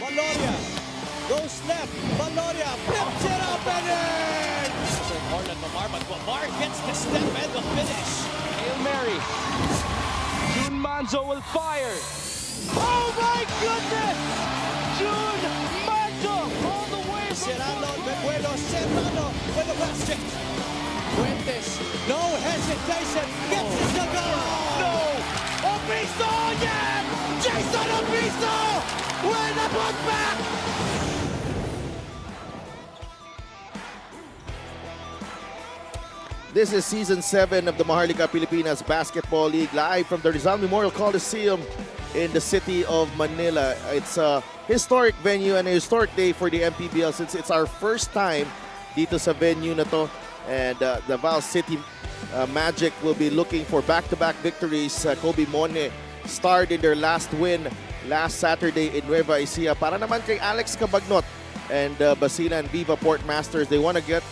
Valoria goes left. Valoria flips it up and in! Sir Orlan Lamar, but Lamar gets the step and the finish. Hail Mary. June Manzo will fire. Oh my goodness! June Manzo all the way from Serrano, Bebuelo, Serrano with the basket. Fuentes, no hesitation, gets it to go! No! Obiso, yeah! Jason Obiso with the putback! This is Season 7 of the Maharlika Pilipinas Basketball League, live from the Rizal Memorial Coliseum in the city of Manila. It's a historic venue and a historic day for the MPBL since it's our first time dito sa venue na to. And the Val City Magic will be looking for back-to-back victories. Kobe Mone starred in their last win last Saturday in Nueva Ecija. Para naman kay Alex Cabagnot and Basilan Viva Port Masters, they want to get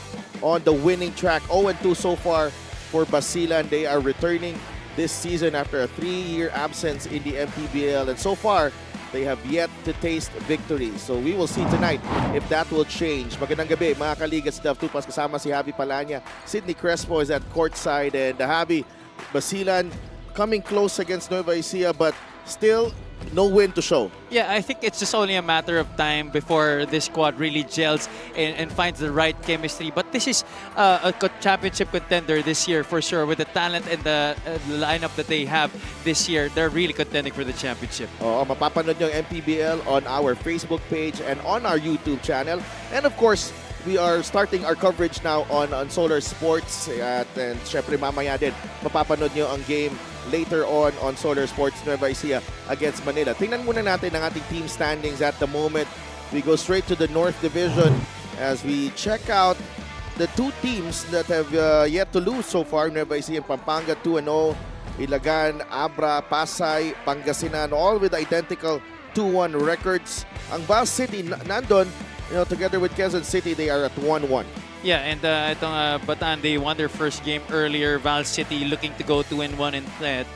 on the winning track. 0-2 so far for Basilan. They are returning this season after a 3-year absence in the MPBL, and so far they have yet to taste victory. So we will see tonight if that will change. Magandang gabi mga kaligas, Dav Tupas, kasama si Javi Palanya. Sidney Crespo is at courtside, and Javi, Basilan coming close against Nueva Ecija, but still no win to show. Yeah, I think it's just only a matter of time before this squad really gels and finds the right chemistry. But this is a championship contender this year for sure. With the talent and the lineup that they have this year, they're really contending for the championship. Oo, mapapanood nyo ang MPBL on our Facebook page and on our YouTube channel. And of course, we are starting our coverage now on Solar Sports. And syempre mamaya din, mapapanood nyo ang game later on Solar Sports Nueva Ecija against Manila. Tingnan muna natin ang ating team standings at the moment. We go straight to the North Division as we check out the two teams that have yet to lose so far. Nueva Ecija and Pampanga 2-0. Ilagan, Abra, Pasay, Pangasinan, all with identical 2-1 records. Ang Val City nandun, together with Quezon City, they are at 1-1. Yeah, and itong Bataan, they won their first game earlier. Val City looking to go 2-1 and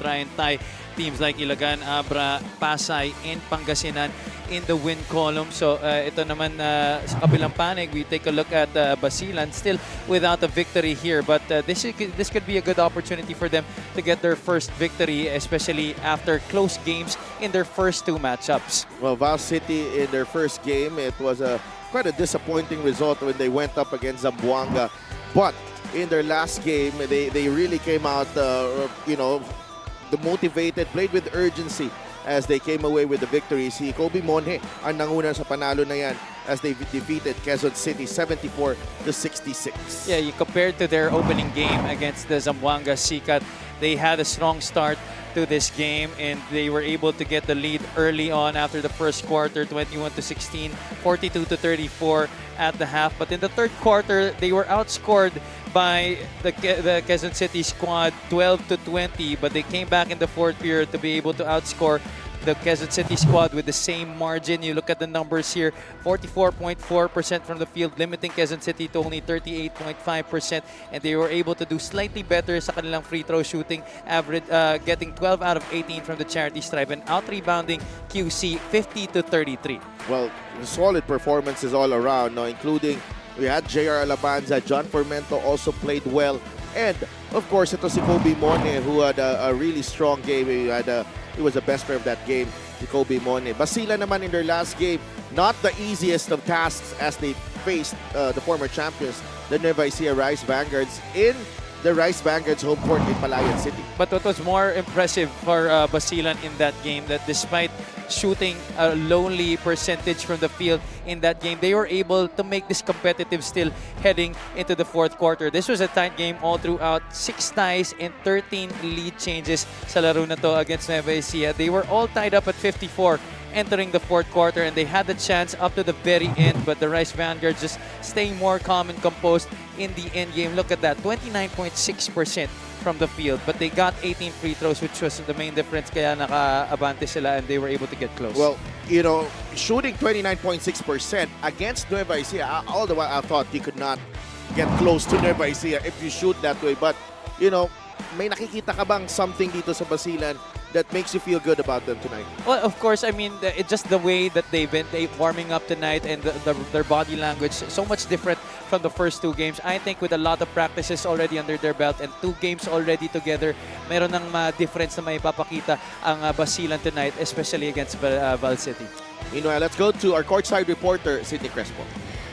try and tie teams like Ilagan, Abra, Pasay, and Pangasinan in the win column. So ito naman sa kabilang panig, we take a look at Basilan, still without a victory here. But this could be a good opportunity for them to get their first victory, especially after close games in their first two matchups. Well, Val City in their first game, it was quite a disappointing result when they went up against Zamboanga. But in their last game, they really came out, motivated, played with urgency as they came away with the victory. Si Kobe Monhe ang nanguna sa panalo na yan as they defeated Quezon City 74-66. Yeah, you compared to their opening game against the Zamboanga Sikat, they had a strong start to this game and they were able to get the lead early on after the first quarter, 21-16, 42-34 at the half. But in the third quarter, they were outscored by the Quezon City squad 12-20, but they came back in the fourth period to be able to outscore the Quezon City squad with the same margin. You look at the numbers here, 44.4% from the field, limiting Quezon City to only 38.5%, and they were able to do slightly better sa kanilang free throw shooting, average getting 12 out of 18 from the charity stripe, and out-rebounding QC 50-33. Well, solid performances all around, including we had JR Alabanza, John Formento also played well, and of course ito si Kobe Mone who had a really strong game. He was the best player of that game, si Kobe Mone. Basilan naman in their last game, not the easiest of tasks as they faced the former champions, the Nueva Ecija Rice Vanguards, in the Rice Vanguards home court in Palayan City. But what was more impressive for Basilan in that game, that despite shooting a lonely percentage from the field in that game, they were able to make this competitive still heading into the fourth quarter. This was a tight game all throughout, 6 ties and 13 lead changes sa laro na to against Nueva Ecija. They were all tied up at 54 entering the fourth quarter, and they had the chance up to the very end, but the Rice Vanguard just staying more calm and composed in the end game. Look at that, 29.6% from the field, but they got 18 free throws, which was the main difference, kaya naka-abante sila and they were able to get close. Well, shooting 29.6% against Nueva Ecija, all the while I thought you could not get close to Nueva Ecija if you shoot that way, but may nakikita ka bang something dito sa Basilan that makes you feel good about them tonight? Well, of course, I mean, it's just the way that they've been warming up tonight and their body language, so much different from the first 2 games. I think with a lot of practices already under their belt and 2 games already together, meron ng difference na may papakita ang Basilan tonight, especially against Val City. Meanwhile, let's go to our courtside reporter, Sydney Crespo.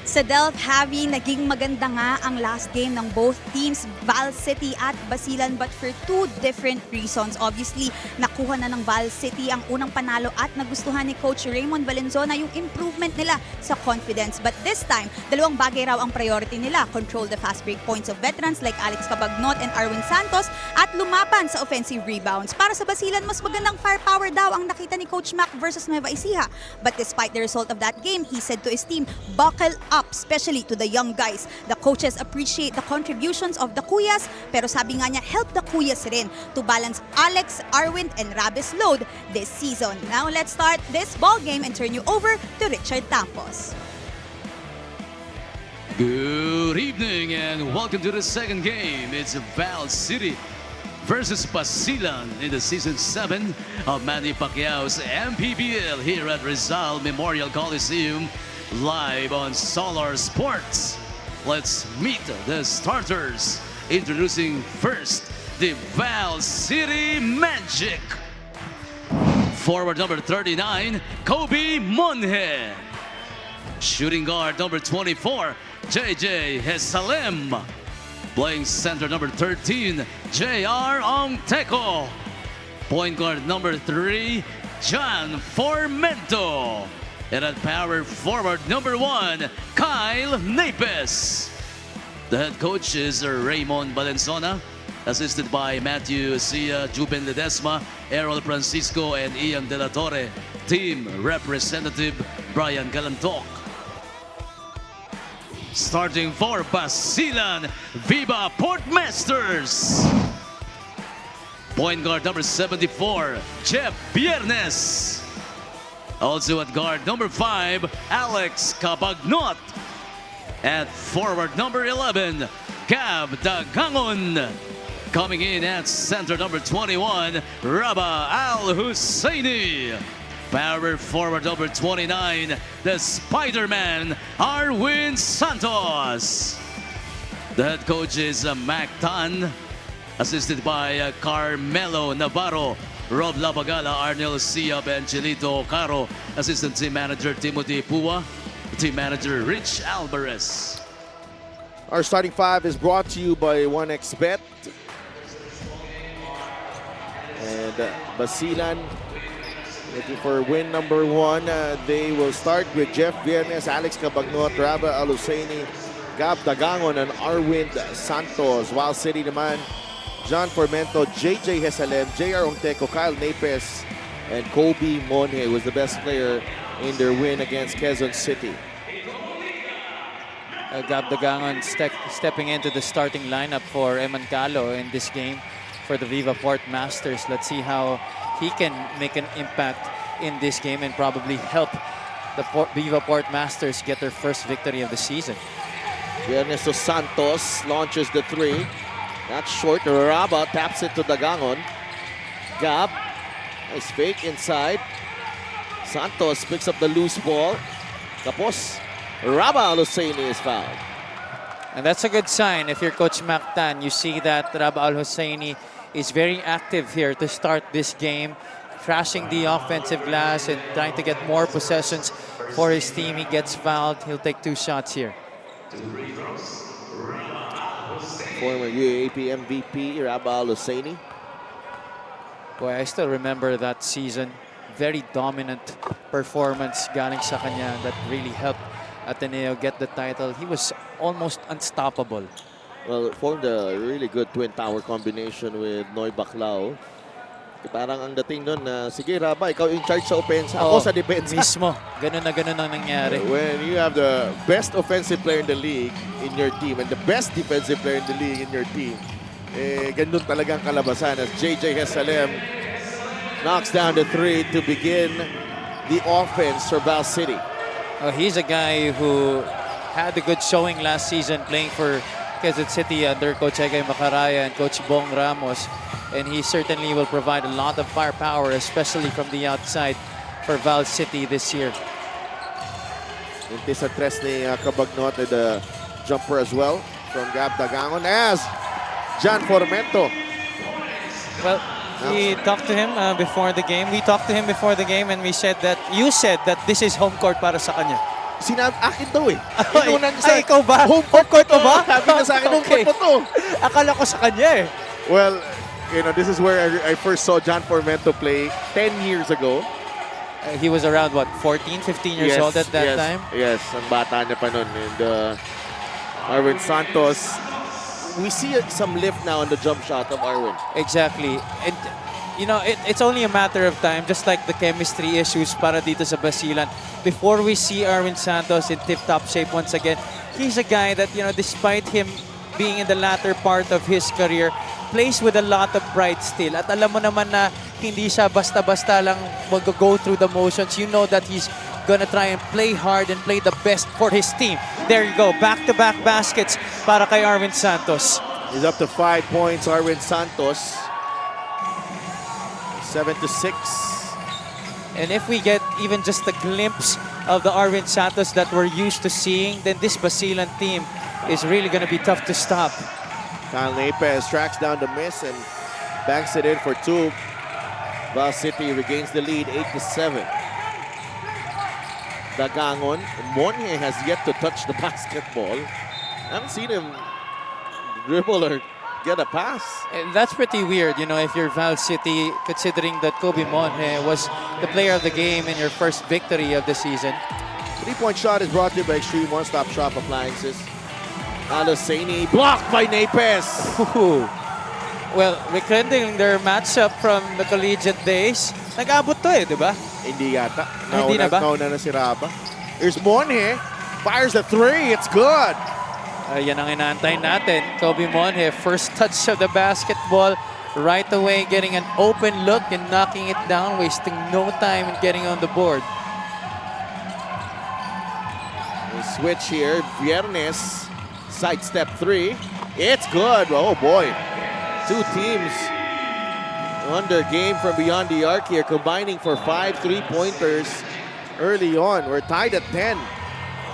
Sa Delft, Javi, naging maganda nga ang last game ng both teams, Val City at Basilan, but for 2 different reasons. Obviously, nakuha na ng Val City ang unang panalo at nagustuhan ni Coach Raymond Valenzuela yung improvement nila sa confidence. But this time, 2 bagay raw ang priority nila. Control the fast break points of veterans like Alex Cabagnot and Arwin Santos at lumapan sa offensive rebounds. Para sa Basilan, mas magandang firepower daw ang nakita ni Coach Mac versus Nueva Ecija. But despite the result of that game, he said to his team, buckle up, especially to the young guys. The coaches appreciate the contributions of the Kuyas, pero sabi nga niya, help the Kuyas rin to balance Alex, Arwin, and Rabis load this season. Now let's start this ball game and turn you over to Richard Tampos. Good evening and welcome to the second game. It's Val City versus Basilan in the Season 7 of Manny Pacquiao's MPBL here at Rizal Memorial Coliseum, live on Solar Sports. Let's meet the starters. Introducing first, the Val City Magic. Forward number 39, Kobe Monhe. Shooting guard number 24, JJ Hesalem. Playing center number 13, JR Ongteko. Point guard number 3, John Formento. And at power forward number 1, Kyle Napes. The head coach is Raymond Valenzuela, assisted by Matthew Sia, Juben Ledesma, Errol Francisco, and Ian De La Torre. Team representative Brian Galantok. Starting for Basilan, Viva Portmasters. Point guard number 74, Jeff Biernes. Also at guard number 5, Alex Cabagnot. At forward number 11, Gab Dagangon. Coming in at center number 21, Raba Al-Husseini. Power forward number 29, the Spider-Man, Arwin Santos. The head coach is Mac Tan, assisted by Carmelo Navarro, Rob Labagala, Arnel Siab, and Chelito Caro. Assistant team manager Timothy Pua. Team manager Rich Alvarez. Our starting 5 is brought to you by 1xBet. And Basilan looking for win number 1. They will start with Jeff Viernes, Alex Cabagnot, Raba Al-Husseini, Gab Dagangon, and Arwin Santos. Val City naman, John Formento, JJ Hesalem, JR Ongteko, Kyle Napes, and Kobe Monhe was the best player in their win against Quezon City. Gab Dagangon stepping into the starting lineup for Emancalo in this game for the Viva Port Masters. Let's see how he can make an impact in this game and probably help the Viva Port Masters get their first victory of the season. Ernesto Santos launches the 3. That's short. Raba taps it to Dagangon. Gab, nice fake inside. Santos picks up the loose ball. Tapos, Raba Al-Husseini is fouled. And that's a good sign if you're Coach Mactan. You see that Raba Al-Husseini is very active here to start this game, crashing the offensive glass and trying to get more possessions for his team. He gets fouled. He'll take 2 shots here. Former UAAP MVP, Raba Al-Husseini. Boy, I still remember that season. Very dominant performance galing sa kanya that really helped Ateneo get the title. He was almost unstoppable. Well, formed a really good twin tower combination with Noy Baclao. Parang ang dating nun na, sige Raba, ikaw in charge sa opensa, ako sa depensa. Mismo. Ganun na ganun ang nangyari. When you have the best offensive player in the league in your team and the best defensive player in the league in your team, ganun talagang kalabasan as JJ Hesalem knocks down the 3 to begin the offense for Val City. He's a guy who had a good showing last season playing for Quezon City under Coach Egay Macaraya and Coach Bong Ramos. and he certainly will provide a lot of firepower, especially from the outside for Val City this year. Intis ang tres ni Cabagnot and the jumper as well from Gab Dagangon as John Formento. Well, we talked to him before the game. We talked to him before the game and we said that, you said that this is home court para sa kanya. Akin daw eh. Ay, ikaw ba? Home court mo ba? Sabi na sa akin, home court mo to. Akala ko sa kanya eh. Well, you know, this is where I first saw John Formento play 10 years ago. He was around, what, 14, 15 years old at that time? Yes, ang bata niya pa nun. And Arwin Santos, we see some lift now on the jump shot of Arwin. Exactly. And, you know, it's only a matter of time, just like the chemistry issues para dito sa Basilan. Before we see Arwin Santos in tip-top shape once again, he's a guy that, you know, despite him being in the latter part of his career, plays with a lot of pride still. At alam mo naman na hindi siya basta-basta lang mag-go through the motions. You know that he's gonna try and play hard and play the best for his team. There you go, back-to-back baskets para kay Arwin Santos. He's up to 5 points, Arwin Santos. 7-6. And if we get even just a glimpse of the Arwin Santos that we're used to seeing, then this Basilan team is really gonna be tough to stop. Kyle Napes tracks down the miss and banks it in for two. Val City regains the lead 8-7. Dagangon, Monje has yet to touch the basketball. I haven't seen him dribble or get a pass. And that's pretty weird, you know, if you're Val City, considering that Kobe Monje was the player of the game in your first victory of the season. Three-point shot is brought to you by Extreme One-Stop Shop Appliances. Aluseni blocked by Napes. Ooh. Well, rekindling their matchup from the collegiate days. Nag-abot to eh, di ba? Hindi yata. Hindi na ba? Nauna na si Raba. Here's Monje. Fires the three. It's good. Yan ang inaantay natin. Kobe Monje, first touch of the basketball. Right away, getting an open look and knocking it down, wasting no time in getting on the board. We switch here. Viernes. Sidestep three. It's good. Oh boy. Two teams under game from beyond the arc here, combining for 5 3-pointers early on. We're tied at 10.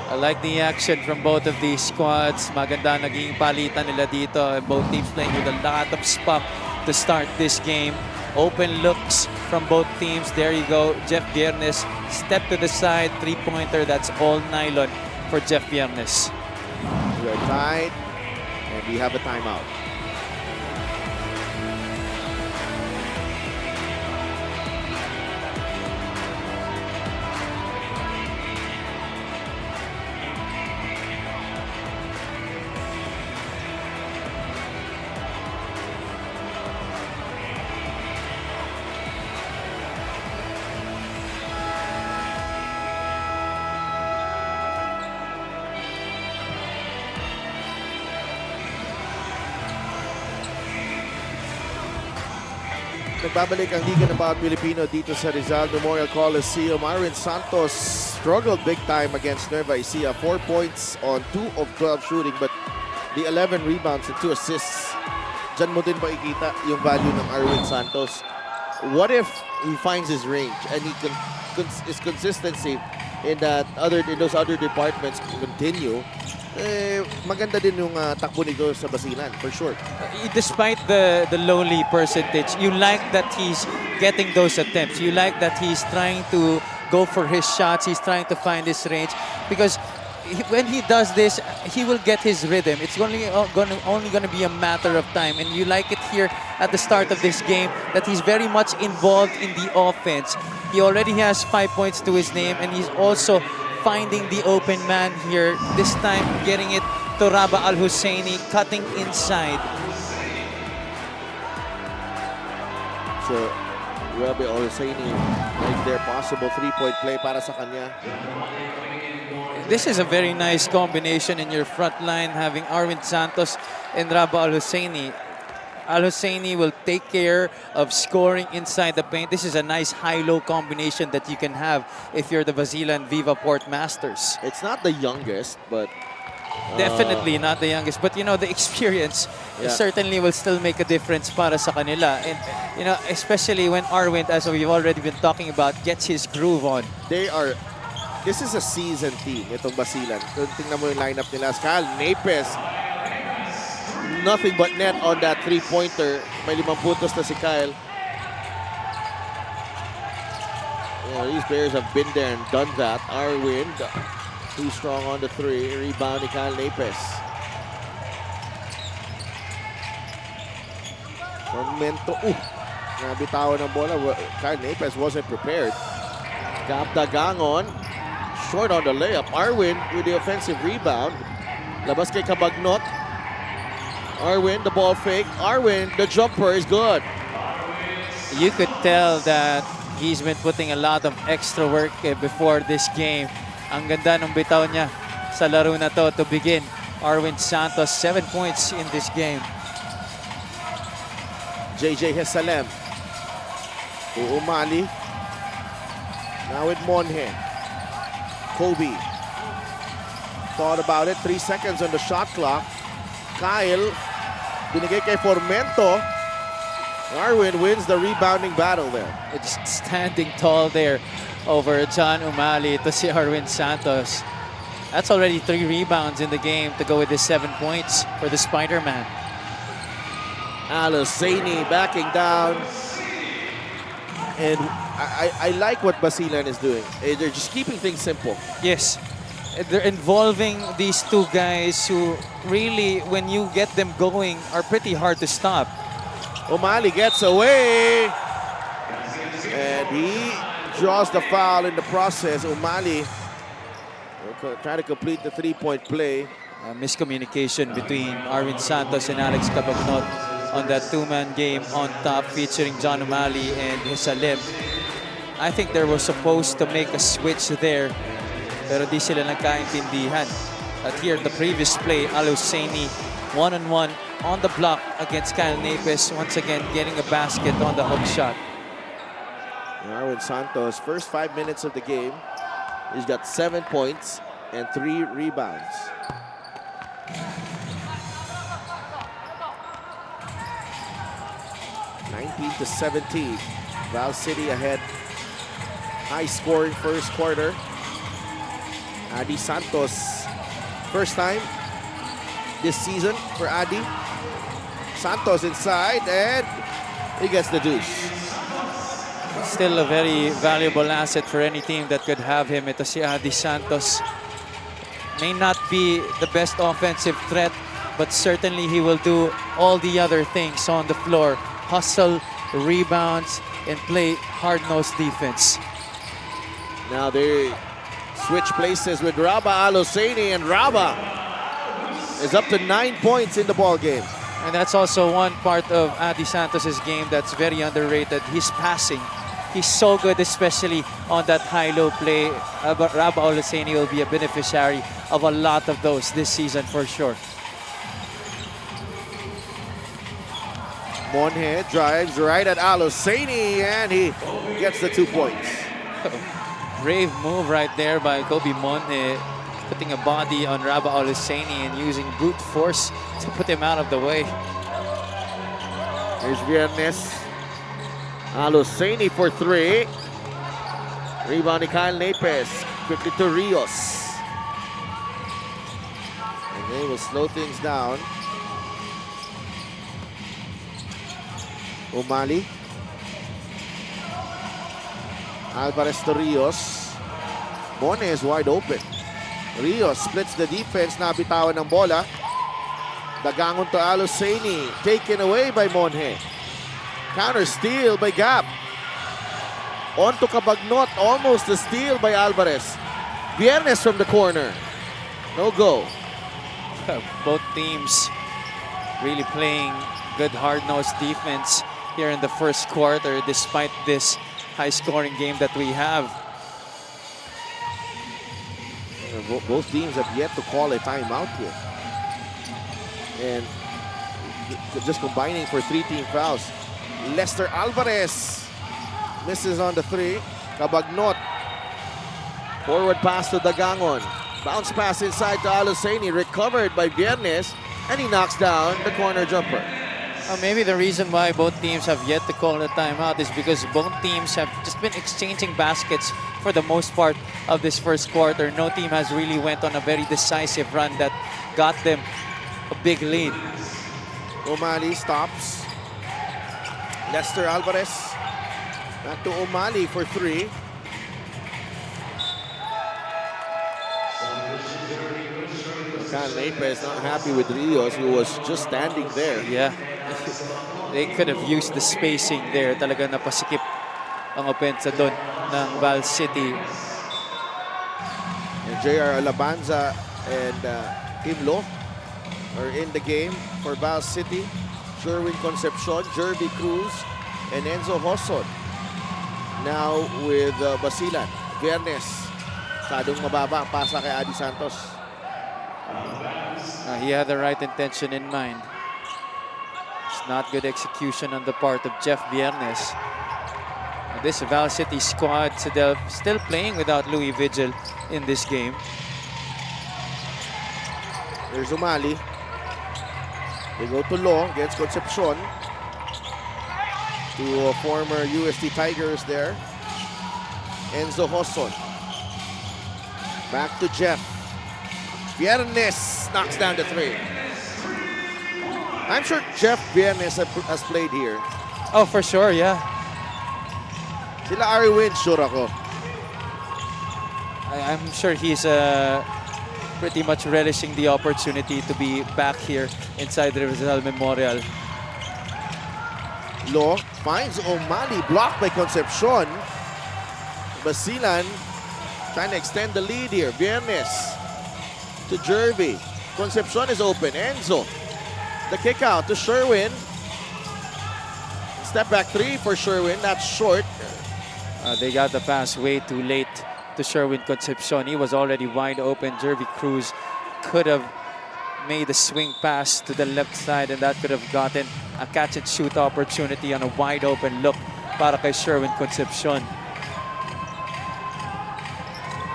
I like the action from both of these squads. Maganda naging palitan nila dito. Both teams playing with a lot of spunk to start this game. Open looks from both teams. There you go. Jeff Viernes, step to the side, three-pointer. That's all nylon for Jeff Viernes. We're tied, and we have a timeout. Nagbabalik ang Liga ng Bawat Pilipino dito sa Rizal Memorial Coliseum. Arwin Santos struggled big time against Nueva Ecija. 4 points on 2 of 12 shooting, but the 11 rebounds and 2 assists. Diyan mo din makikita yung value ng Arwin Santos. What if he finds his range and his consistency in those other departments continue? Maganda din yung takbo nito sa Basilan, for sure. Despite the lowly percentage, you like that he's getting those attempts. You like that he's trying to go for his shots. He's trying to find his range. Because when he does this, he will get his rhythm. It's only going to be a matter of time. And you like it here at the start of this game that he's very much involved in the offense. He already has 5 points to his name, and he's also finding the open man here, this time getting it to Raba Al-Husseini, cutting inside. So, Raba Al-Husseini, right there, possible three-point play para sa kanya. This is a very nice combination in your front line, having Arwin Santos and Raba Al-Husseini. Al-Husseini will take care of scoring inside the paint. This is a nice high-low combination that you can have if you're the Basilan Viva Port Masters. It's not the youngest, but Definitely not the youngest, but you know, the experience Yeah. certainly will still make a difference para sa kanila. And you know, especially when Arwind, as we've already been talking about, gets his groove on. This is a seasoned team, itong Basilan. Kung tingnan mo yung lineup nila, Kyle Napes, nothing but net on that three-pointer. May 5 puntos na si Kyle. These players have been there and done that. Arwind, too strong on the 3. Rebound ni Kyle Napes. Momento. Nabitawan ng bola. Kyle Napes wasn't prepared. Gap Dagangon. Short on the layup. Arwind with the offensive rebound. Labas kay Kabagnot. Arwind, the ball fake. Arwind, the jumper is good. You could tell that he's been putting a lot of extra work before this game. Ang ganda ng bitaw niya sa laro na to begin. Arwind Santos, 7 points in this game. JJ Hesalem. Umali. Now with Monhe. Kobe. Thought about it. 3 seconds on the shot clock. Kyle. Binigay kay Formento. Arwind wins the rebounding battle there. It's standing tall there over John Umali to si Arwind Santos. That's already 3 rebounds in the game to go with the 7 points for the Spider-Man. Aluseni backing down. And I like what Basilan is doing. They're just keeping things simple. Yes, they're involving these 2 guys who really, when you get them going, are pretty hard to stop. Umali gets away. And he draws the foul in the process. Umali trying to complete the 3-point play. Miscommunication between Arwind Santos and Alex Cabagnot on that 2-man game on top featuring John Umali and Hesalem. I think they were supposed to make a switch there, pero di sila nagkaintindihan. At here, the previous play, Aluseni, 1-on-1 on the block against Kyle Napes, once again getting a basket on the hook shot. Arwind Santos, first 5 minutes of the game, he's got 7 points and 3 rebounds. (19-17). Val City ahead. High scoring first quarter. Adi Santos, first time this season for Adi. Santos inside and he gets the deuce. Still a very valuable asset for any team that could have him. Ito si Adi Santos. May not be the best offensive threat, but certainly he will do all the other things on the floor. Hustle, rebounds, and play hard-nosed defense. Now they switch places with Raba Aluseni, and Raba is up to 9 points in the ball game. And that's also one part of Adi Santos' game that's very underrated. His passing. He's so good, especially on that high-low play. Raba Aluseni will be a beneficiary of a lot of those this season for sure. Monhe drives right at Aluseni, and he gets the 2 points. Brave move right there by Kobe Monhe, putting a body on Raba Aluseni and using brute force to put him out of the way. Here's Viernes. Aluseni for 3. Rebound ni Kyle Napes. Quickly to Rios. And they will slow things down. Umali. Alvarez to Rios. Monhe is wide open. Rios splits the defense. Nabitawan ng bola. Dagangon to Aluseni. Taken away by Monhe. Counter steal by Gap. On to Cabagnot. Almost a steal by Alvarez. Viernes from the corner. No go. Both teams really playing good hard-nosed defense here in the first quarter, despite this high-scoring game that we have. Both teams have yet to call a timeout here. And just combining for 3 team fouls. Lester Alvarez misses on the 3. Cabagnot. Forward pass to Dagangon. Bounce pass inside to Aluseni, recovered by Viernes, and he knocks down the corner jumper. Maybe the reason why both teams have yet to call a timeout is because both teams have just been exchanging baskets for the most part of this first quarter. No team has really went on a very decisive run that got them a big lead. O'Malley stops. Lester Alvarez. Back to O'Malley for three. Can is not happy with Rios, who was just standing there. Yeah. They could have used the spacing there. Talaga napasikip ang opensa doon ng Val City. And J.R. Alabanza and Kim Lo are in the game for Val City. Sherwin Concepcion, Jerby Cruz, and Enzo Hoson. Now with Basilan. Viernes. Kadong mababa. Pasa kay Adi Santos. He had the right intention in mind. It's not good execution on the part of Jeff Viernes. This Val City squad still playing without Louis Vigil in this game. There's O'Malley. They go to Lo against Concepcion. To former UST Tigers there. Enzo Hoson. Back to Jeff. Viernes knocks down the three. I'm sure Jeff Viernes has played here. Oh, for sure, yeah. Sila Ari Win, sure ako. I'm sure he's pretty much relishing the opportunity to be back here inside the Rizal Memorial. Lo finds O'Malley, blocked by Concepcion. Basilan trying to extend the lead here. Viernes to Jerby. Concepcion is open. Enzo. The kick out to Sherwin. Step back three for Sherwin. That's short. They got the pass way too late to Sherwin Concepcion. He was already wide open. Jerby Cruz could have made a swing pass to the left side, and that could have gotten a catch and shoot opportunity on a wide open look para kay Sherwin Concepcion.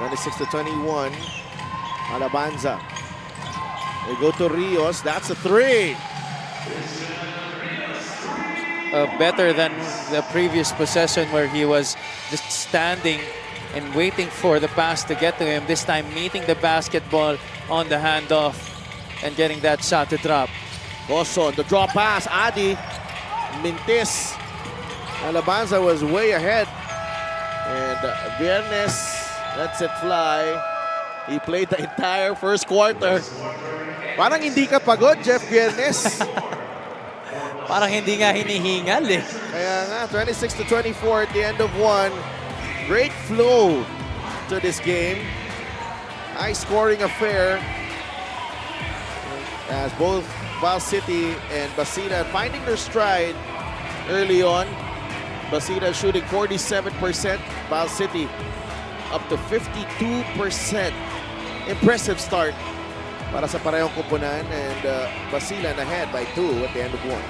26-21. Alabanza. They go to Rios. That's a three. Better than the previous possession where he was just standing and waiting for the pass to get to him. This time meeting the basketball on the handoff and getting that shot to drop. Boson, the draw pass. Adi. Mintis. Alabanza was way ahead. And Viernes lets it fly. He played the entire first quarter. Parang hindi ka pagod, Jeff Viernes. Parang hindi nga hinihingal eh. Kaya nga, 26-24 at the end of one. Great flow to this game. High scoring affair. As both Val City and Basilan finding their stride early on. Basilan shooting 47%. Val City up to 52%. Impressive start para sa parehong koponan, and Basilan ahead by 2 at the end of one.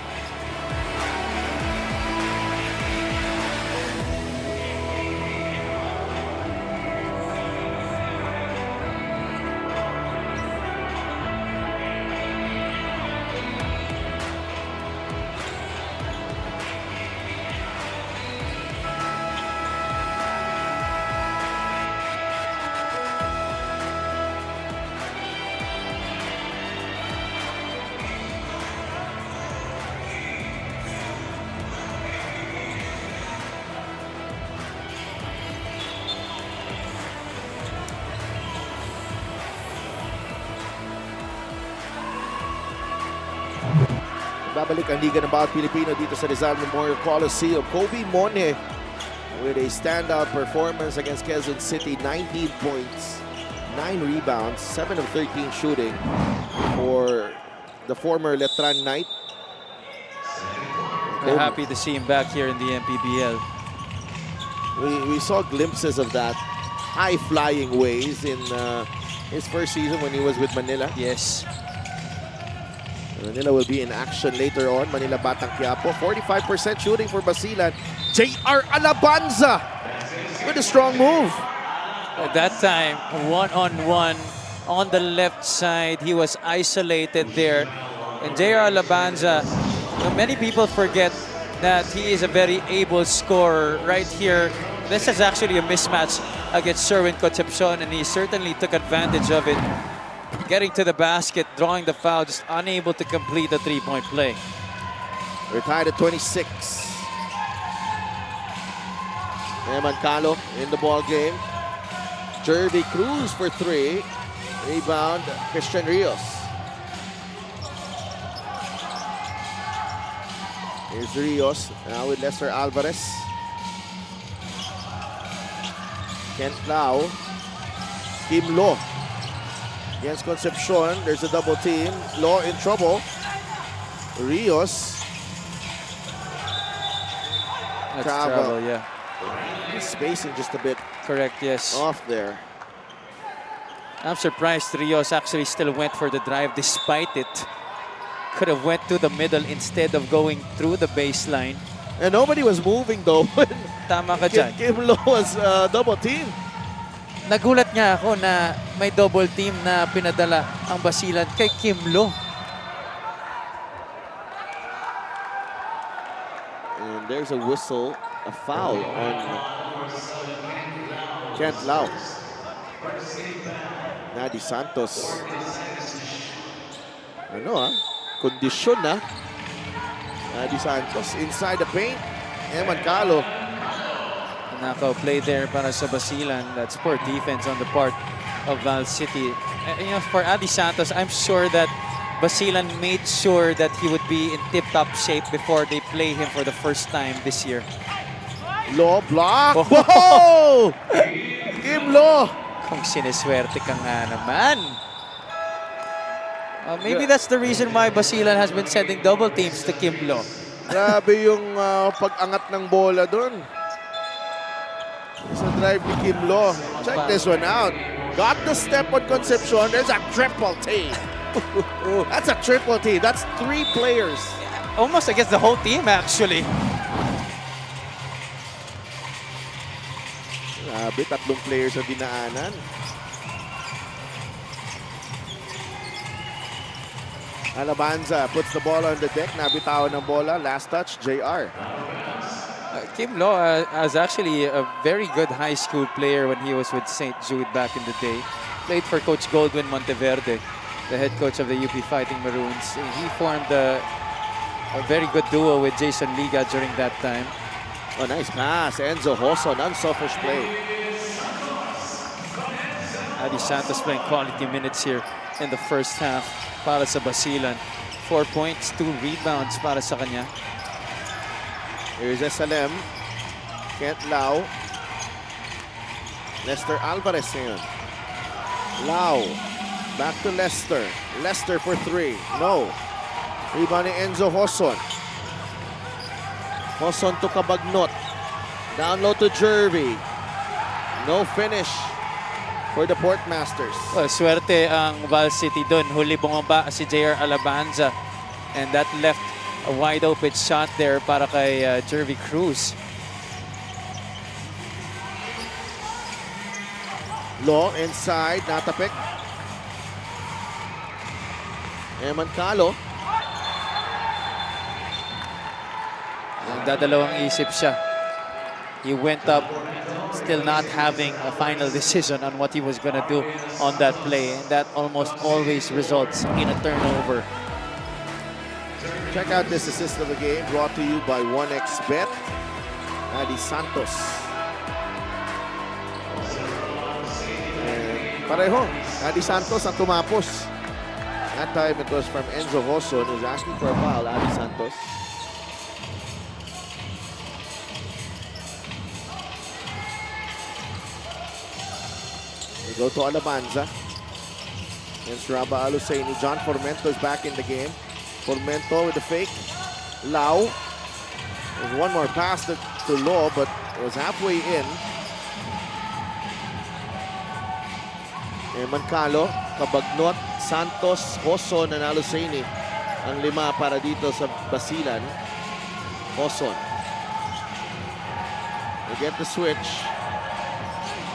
Babalik ang Liga ng Bawat Pilipino dito sa Rizal Memorial Coliseum. Kobe Mone with a standout performance against Quezon City. 19 points, 9 rebounds, 7 of 13 shooting for the former Letran Knight. We're happy to see him back here in the MPBL. We saw glimpses of that high-flying ways in his first season when he was with Manila. Yes. Manila will be in action later on. Manila Batang Quiapo. 45% shooting for Basilan. J.R. Alabanza with a strong move. At that time, one-on-one on the left side. He was isolated there. And J.R. Alabanza, many people forget that he is a very able scorer right here. This is actually a mismatch against Sherwin Concepcion, and he certainly took advantage of it. Getting to the basket, drawing the foul, just unable to complete the three-point play. We're tied at 26. Mancalo in the ball game. Jervy Cruz for three. Rebound, Christian Rios. Here's Rios now with Lester Alvarez. Kent Lau. Kim Lo against Concepcion. There's a double team. Lo in trouble. Rios. That's travel, yeah. He's spacing just a bit Correct, yes. off there. I'm surprised Rios actually still went for the drive despite it. Could have went to the middle instead of going through the baseline. And nobody was moving though when Tama ka dyan. Kim Lo was double team. Nagulat nga ako na may double team na pinadala ang Basilan kay Kim Lo. And there's a whistle, a foul on Kent Lau. Nadi Santos. Ano kondisyon na. Nadi Santos inside the paint. Mancalo. Knockout play there para sa Basilan. That's poor defense on the part of Val City. You know, for Adi Santos, I'm sure that Basilan made sure that he would be in tip-top shape before they play him for the first time this year. Lo block. Whoa! Kim Lo. Kung sineswerte ka nga naman. Maybe that's the reason why Basilan has been sending double teams to Kim Lo. Grabe yung pag-angat ng bola doon. Sa drive ni Kim Lo. Check this one out. Got the step on Concepcion. There's a triple team. That's a triple team. That's three players. Almost against the whole team, actually. Grabe, tatlong players ang dinaanan. Alabanza puts the ball on the deck. Nabitawan ng bola. Last touch, JR. Kim Lo is actually a very good high school player when he was with St. Jude back in the day. Played for Coach Goldwyn Monteverde, the head coach of the UP Fighting Maroons. He formed a very good duo with Jason Liga during that time. Oh, nice pass. Enzo Hoson, unselfish play. Adi Santos playing quality minutes here in the first half para sa Basilan. 4 points, 2 rebounds para sa kanya. Here's SLM. Kent Lau. Lester Alvarez ngayon. Lau. Back to Lester. Lester for three. No. Rebound ni Enzo Hoson. Hoson to Cabagnot. Down low to Jervy. No finish for the Portmasters. Well, swerte ang Val City doon. Huli bumaba si J.R. Alabanza. And that left a wide open shot there para kay Jervy Cruz. Lo inside, natapik. Mancalo. Dadalawang isip siya. He went up still not having a final decision on what he was going to do on that play. And that almost always results in a turnover. Check out this assist of the game brought to you by 1xBet. Adi Santos. Pareho. Adi Santos ang tumapos. That time it was from Enzo Hoson who's asking for a foul. Adi Santos. We go to Alabanza. Against Raba Alusaini. John Formento is back in the game. Formento with the fake. Lau. There's one more pass to Lo, but it was halfway in. Mancalo, Cabagnot, Santos, Hoson, and Alusaini. Ang lima para dito sa Basilan. Hoson. We get the switch.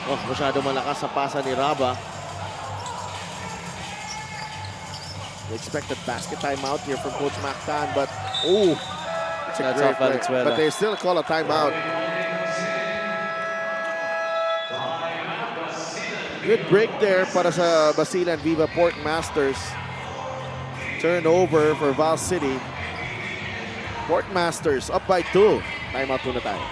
Oh, masyado malakas sa pasa ni Raba. Expected basket timeout here from Coach Mactan, but oh, That's off Valenzuela. But they still call a timeout. Good break there para sa Basilan Viva Port Masters. Turnover for Val City. Port Masters up by 2. Timeout muna tayo.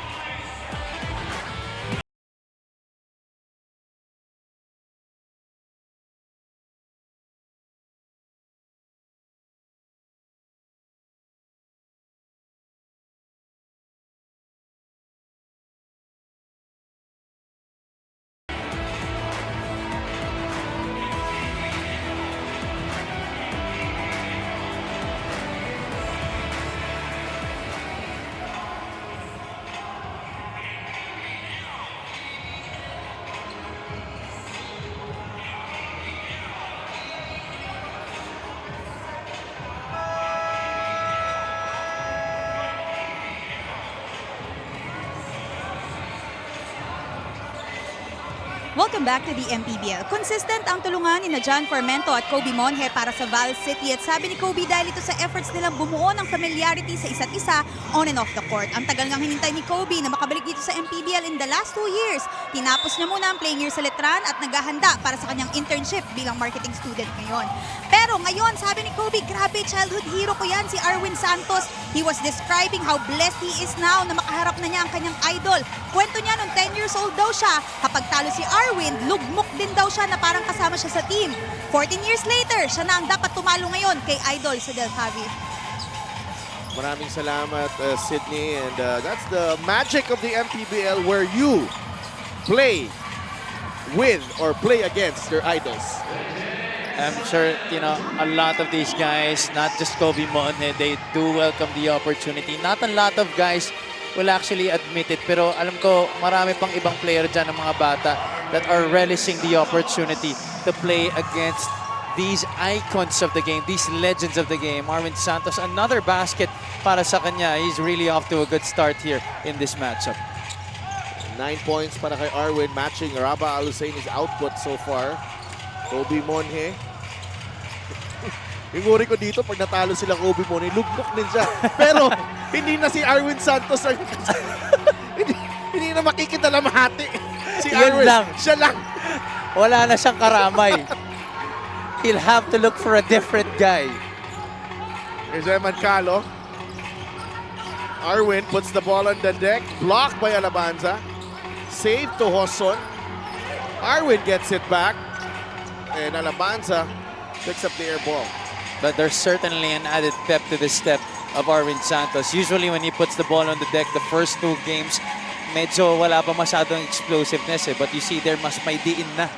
Welcome back to the MPBL. Consistent ang tulungan ni John Formento at Kobe Monje para sa Val City at sabi ni Kobe dahil ito sa efforts nilang bumuo ng familiarity sa isa't isa on and off the court. Ang tagal ngang hinintay ni Kobe na makabalik dito sa MPBL in the last 2 years. Tinapos niya muna ang playing year sa Letran at naghahanda para sa kanyang internship bilang marketing student ngayon. Pero ngayon, sabi ni Kobe, grabe, childhood hero ko yan, si Arwin Santos. He was describing how blessed he is now na makaharap na niya ang kanyang idol. Kwento niya nung 10 years old daw siya, kapag talo si Arwin, lugmok din daw siya na parang kasama siya sa team. 14 years later, siya na ang dapat tumalo ngayon kay idol sa Del Javi. Maraming salamat, Sydney. And that's the magic of the MPBL where you play with or play against your idols. I'm sure, you know, a lot of these guys, not just Kobe Monje, they do welcome the opportunity. Not a lot of guys will actually admit it, pero alam ko marami pang ibang player dyan ng mga bata that are relishing the opportunity to play against these icons of the game, these legends of the game. Arwin Santos, another basket para sa kanya. He's really off to a good start here in this matchup. 9 points para kay Arwin, matching Raba Alusaini's output so far. Kobe Monje. Yung uri ko dito, pag natalo sila Kobe Monje, lugmok din siya. Pero hindi na si Arwin Santos ang hindi na makikitalamahati. Si Yun Arwin, lang. siya lang. Wala na siyang karamay. He'll have to look for a different guy. Here's Eman Calo. Arwin puts the ball on the deck. Blocked by Alabanza. Save to Hoson. Arwin gets it back. And Alabanza picks up the air ball. But there's certainly an added pep to the step of Arwin Santos. Usually when he puts the ball on the deck, the first 2 games, medyo wala pa masyadong explosiveness eh. But you see there, mas may diin na.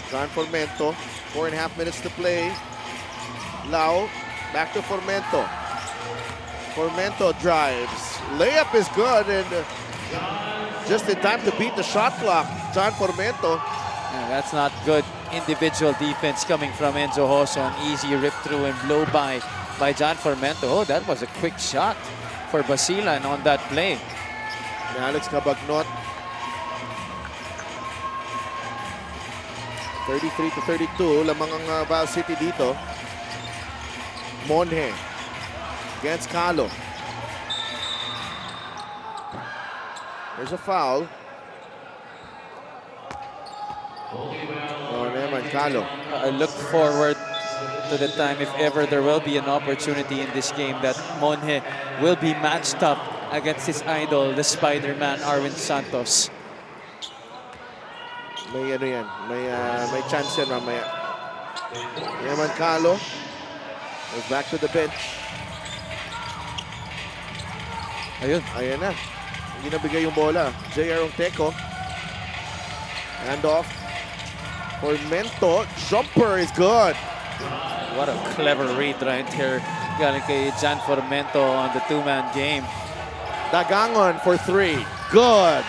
John Formento, 4.5 minutes to play. Lau, back to Formento. Formento drives. Layup is good and just in time to beat the shot clock. John Formento. Yeah, that's not good individual defense coming from Enzo Hoson. Easy rip through and blow by John Formento. Oh, that was a quick shot for Basilan on that play. And Alex Cabagnot. 33 to 32. Lamang ang Val City dito. Monje against Calo. There's a foul. Oh, naman, Calo. I look forward to the time, if ever there will be an opportunity in this game, that Monje will be matched up against his idol, the Spider-Man, Arwin Santos. May ano yan, may chance yan mamaya. Naman, Calo. Goes back to the bench. Ayun. Ayan na. Hindi nabigay yung bola. J.R. Onteco. Hand off. Formento. Jumper is good. What a clever read right here. Galing kay John Formento on the 2-man game. Dagangon for 3. Good.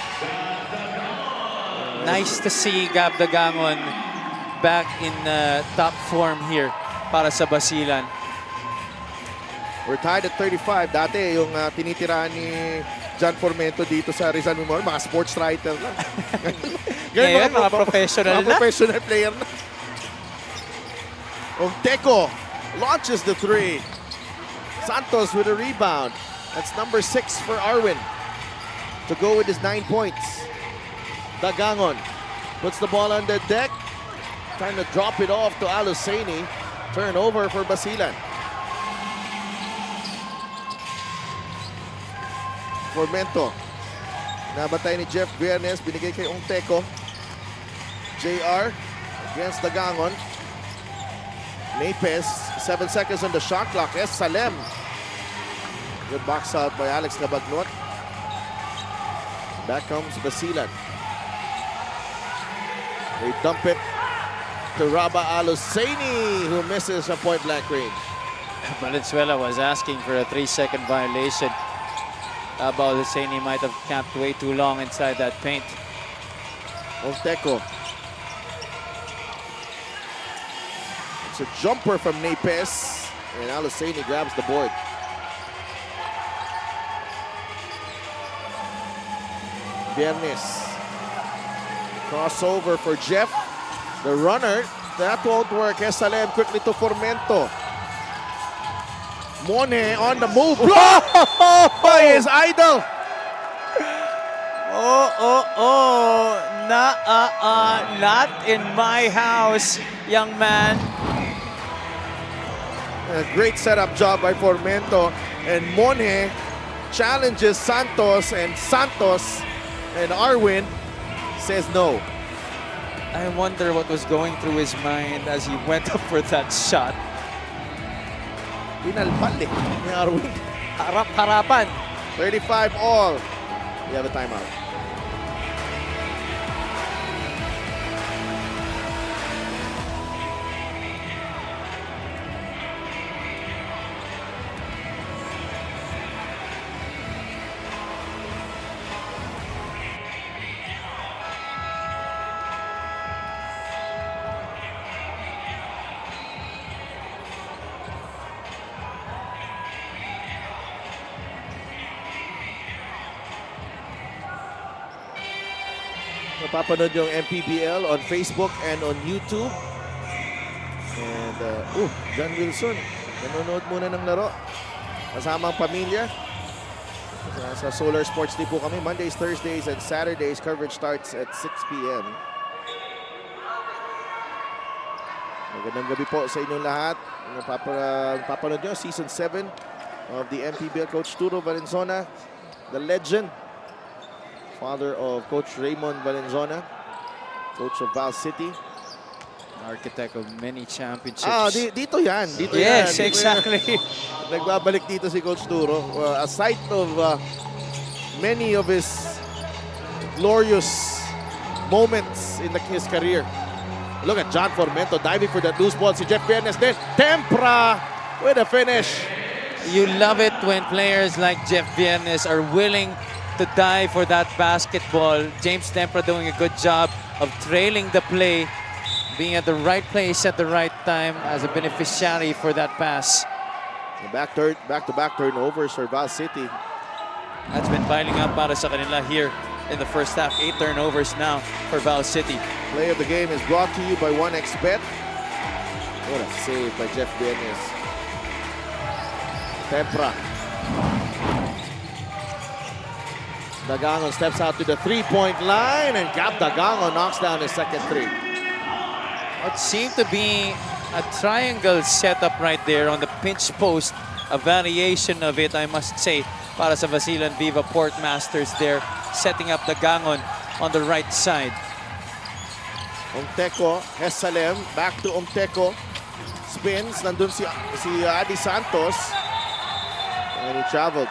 Nice to see Gab Dagangon back in top form here para sa Basilan. We're tied at 35. Dati yung tinitirahan ni John Formento dito sa Rizal Memorial, mga sports writer lang. Ngayon, mga professional mga na. professional player na. Onteco launches the three. Santos with a rebound. That's number 6 for Arwin to go with his 9 points. Dagangon puts the ball on the deck. Trying to drop it off to Aluseni. Turnover for Basilan. Formento. Nabatay ni Jeff Viernes. Binigay kay Onteco. JR against Dagangon. Napes. 7 seconds on the shot clock. Salem. Good box out by Alex Cabagnot. Back comes Basilan. They dump it to Raba Aluseni, who misses from point-blank range. Valenzuela was asking for a 3-second violation. Aluseni might have camped way too long inside that paint. Onteco. It's a jumper from Napes, and Aluseni grabs the board. Viernes. Crossover for Jeff. The runner. That won't work. Salem quickly to Formento. Mone on the move. Blocked by his idol. Not in my house, young man. A great setup job by Formento. And Mone challenges Santos, and Arwin says no. I wonder what was going through his mind as he went up for that shot. Pinalpal ni Arwin. Harap-harapan. 35 all. We have a timeout. Napapanood yung MPBL on Facebook and on YouTube. And, John Wilson, nanonood muna ng laro. Kasama ang pamilya. Sa Solar Sports Day po kami. Mondays, Thursdays, and Saturdays. Coverage starts at 6 p.m. Magandang gabi po sa inyong lahat. Napapanood nyo, Season 7 of the MPBL. Coach Turo Valenzuela, the legend. Father of Coach Raymond Valenzuela, coach of Val City. Architect of many championships. Dito yan. Yes, exactly. Nagbabalik dito si Coach Turo. A sight of many of his glorious moments in his career. Look at John Formento diving for that loose ball. Si Jeff Viernes then. Tempra with a finish. You love it when players like Jeff Viernes are willing to die for that basketball. James Tempra doing a good job of trailing the play, being at the right place at the right time as a beneficiary for that pass. Back-to-back turnovers for Val City. That's been piling up para sa kanila here in the first half. 8 turnovers now for Val City. Play of the game is brought to you by 1xBet. What a save by Jeff Viernes. Tempra. Dagangon steps out to the three-point line, and Cap Dagangon knocks down his second three. What seemed to be a triangle setup right there on the pinch post. A variation of it, I must say, para sa Basilan Viva Port Masters there, setting up Dagangon on the right side. Onteco, Salem, back to Onteco. Spins, nandun si Adi Santos. And he traveled.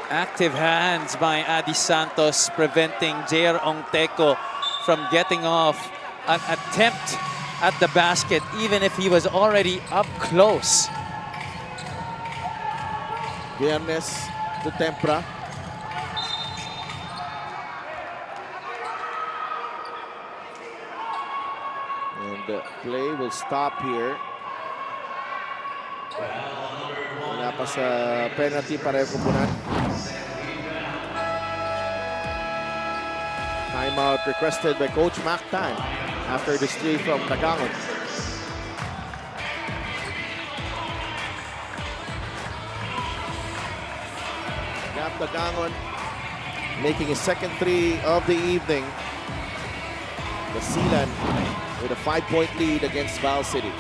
Active hands by Adi Santos preventing J.R. Onteco from getting off an attempt at the basket, even if he was already up close. Viernes to Tempra. And the play will stop here. Wala pa sa penalty para yung kupunan. Timeout requested by Coach Mactan after the steal from Dagangon. Dagangon making his second three of the evening. Basilan with a 5-point lead against Val City.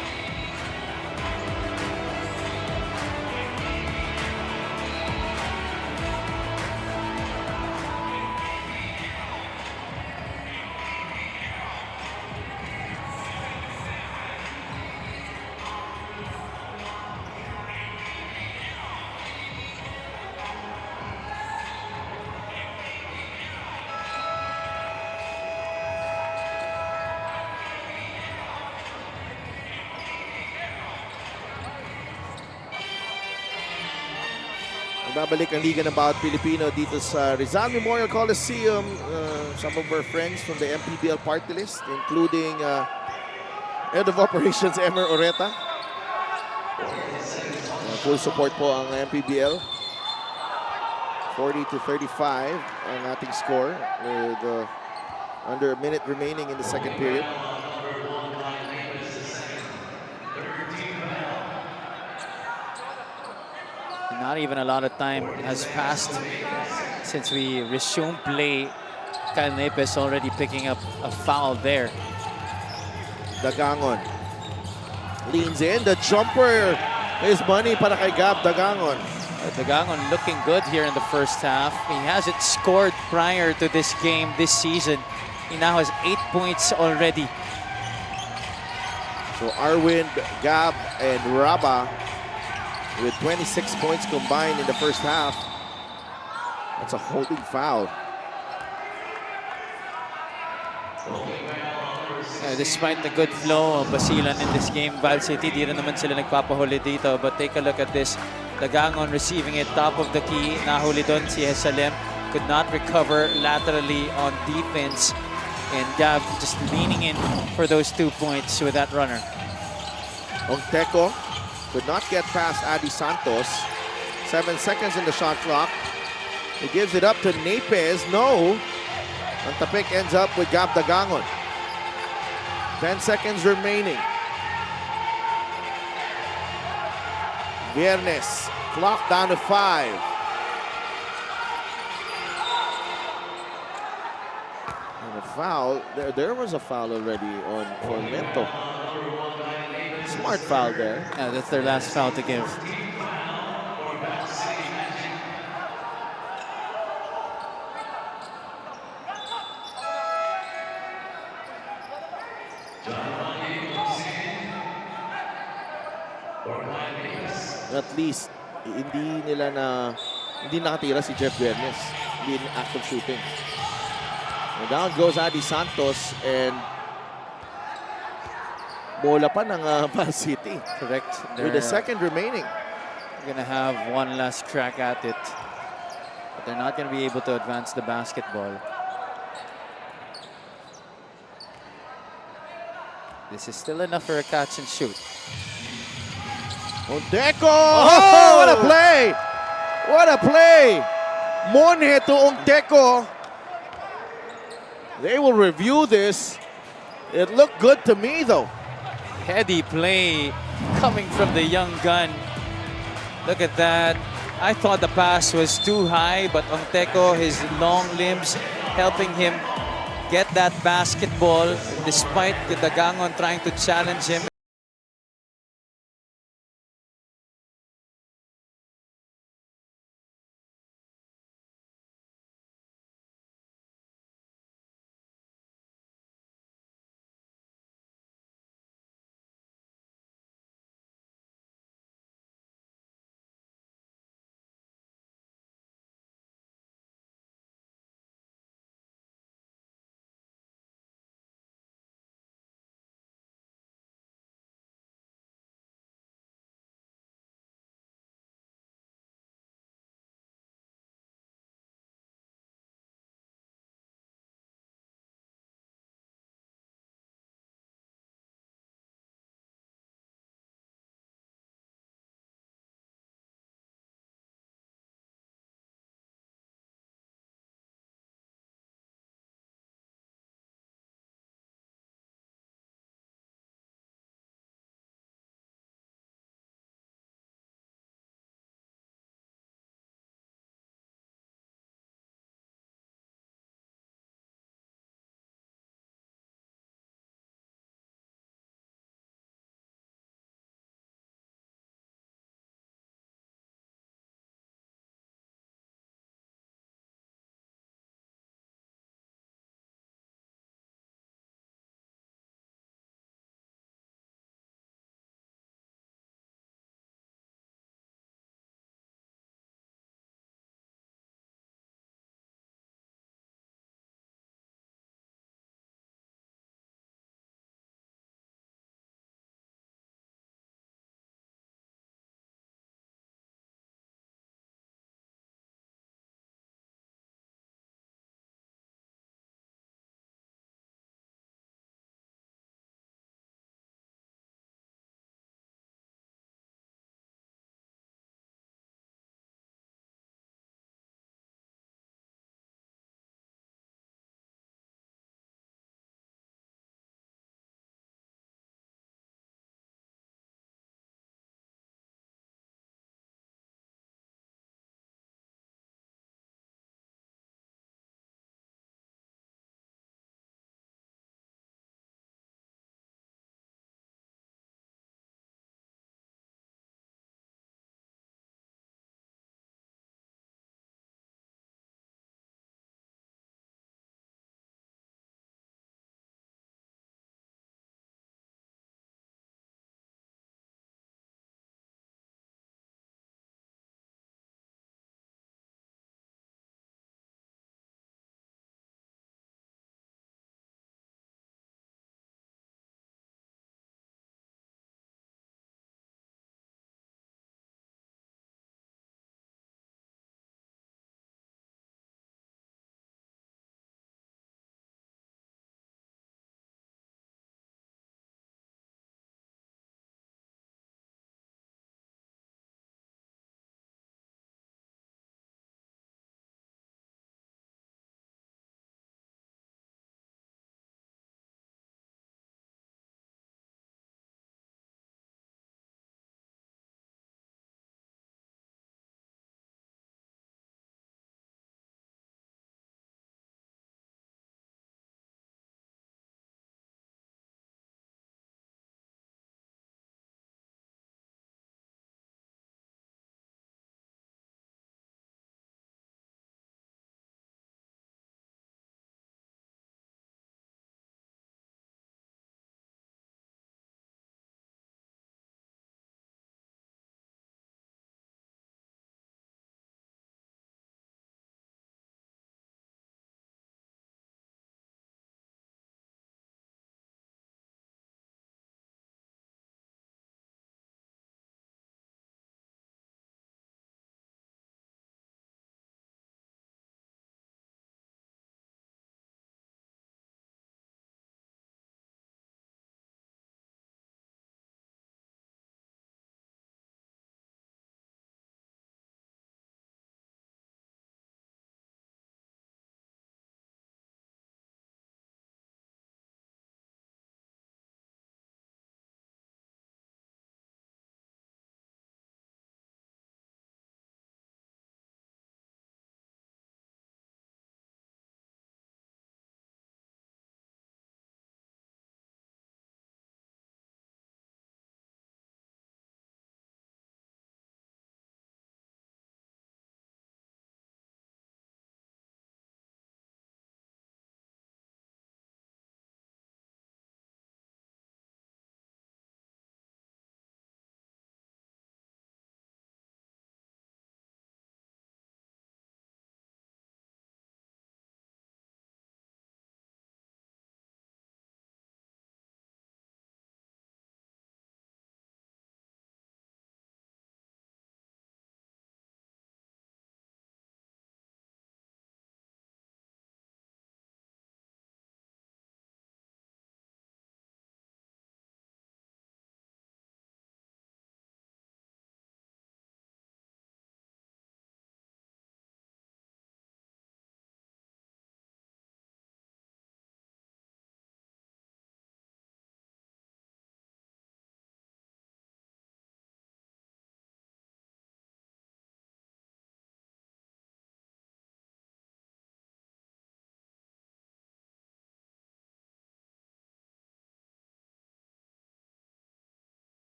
Nagbabalik ang Liga ng Bawat Pilipino dito sa Rizal Memorial Coliseum. Some of our friends from the MPBL party list, including Head of Operations Emer Oreta. Full support po ang MPBL. 40-35 ang ating score with under a minute remaining in the second period. Not even a lot of time has passed since we resumed play. Kyle Nepes already picking up a foul there. Dagangon leans in. The jumper is money para kay Gab Dagangon. Dagangon looking good here in the first half. He hasn't scored prior to this game this season. He now has 8 points already. So Arwind, Gab, and Raba with 26 points combined in the first half. That's a holding foul. Despite the good flow of Basilan in this game, Val City, di rin naman sila nagpapahuli dito. But take a look at this. Dagangon receiving it top of the key. Nahuli doon si Salem. Could not recover laterally on defense. And Gab just leaning in for those 2 points with that runner. Ongteco could not get past Adi Santos. 7 seconds in the shot clock. He gives it up to Nepes. No. Ang tapik ends up with Gab Dagangon. 10 seconds remaining. Viernes, clock down to 5. And a foul. There was a foul already on Formento. Smart foul there. Yeah, that's their last foul to give. At least hindi nakatira si Jeff Viernes. Hindi in active shooting. And down goes Adi Santos and bola pa ng Val City. Correct. With a second remaining. They're gonna have one last crack at it, but they're not gonna be able to advance the basketball. This is still enough for a catch and shoot. Ongteco! Oh, what a play! What a play! Monhe to Ongteco. They will review this. It looked good to me though. Heady play coming from the young gun. Look at that. I thought the pass was too high, but Ongteco, his long limbs helping him get that basketball despite the Dagangon trying to challenge him.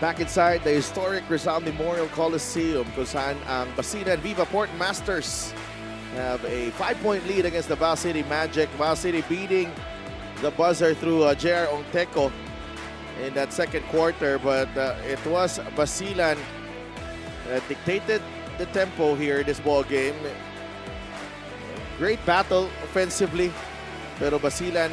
Back inside the historic Rizal Memorial Coliseum kung saan ang Basilan Viva Port Masters have a 5-point lead against the Val City Magic. Val City beating the buzzer through J.R. Ongteco in that second quarter, but it was Basilan that dictated the tempo here in this ball game. Great battle offensively, pero Basilan,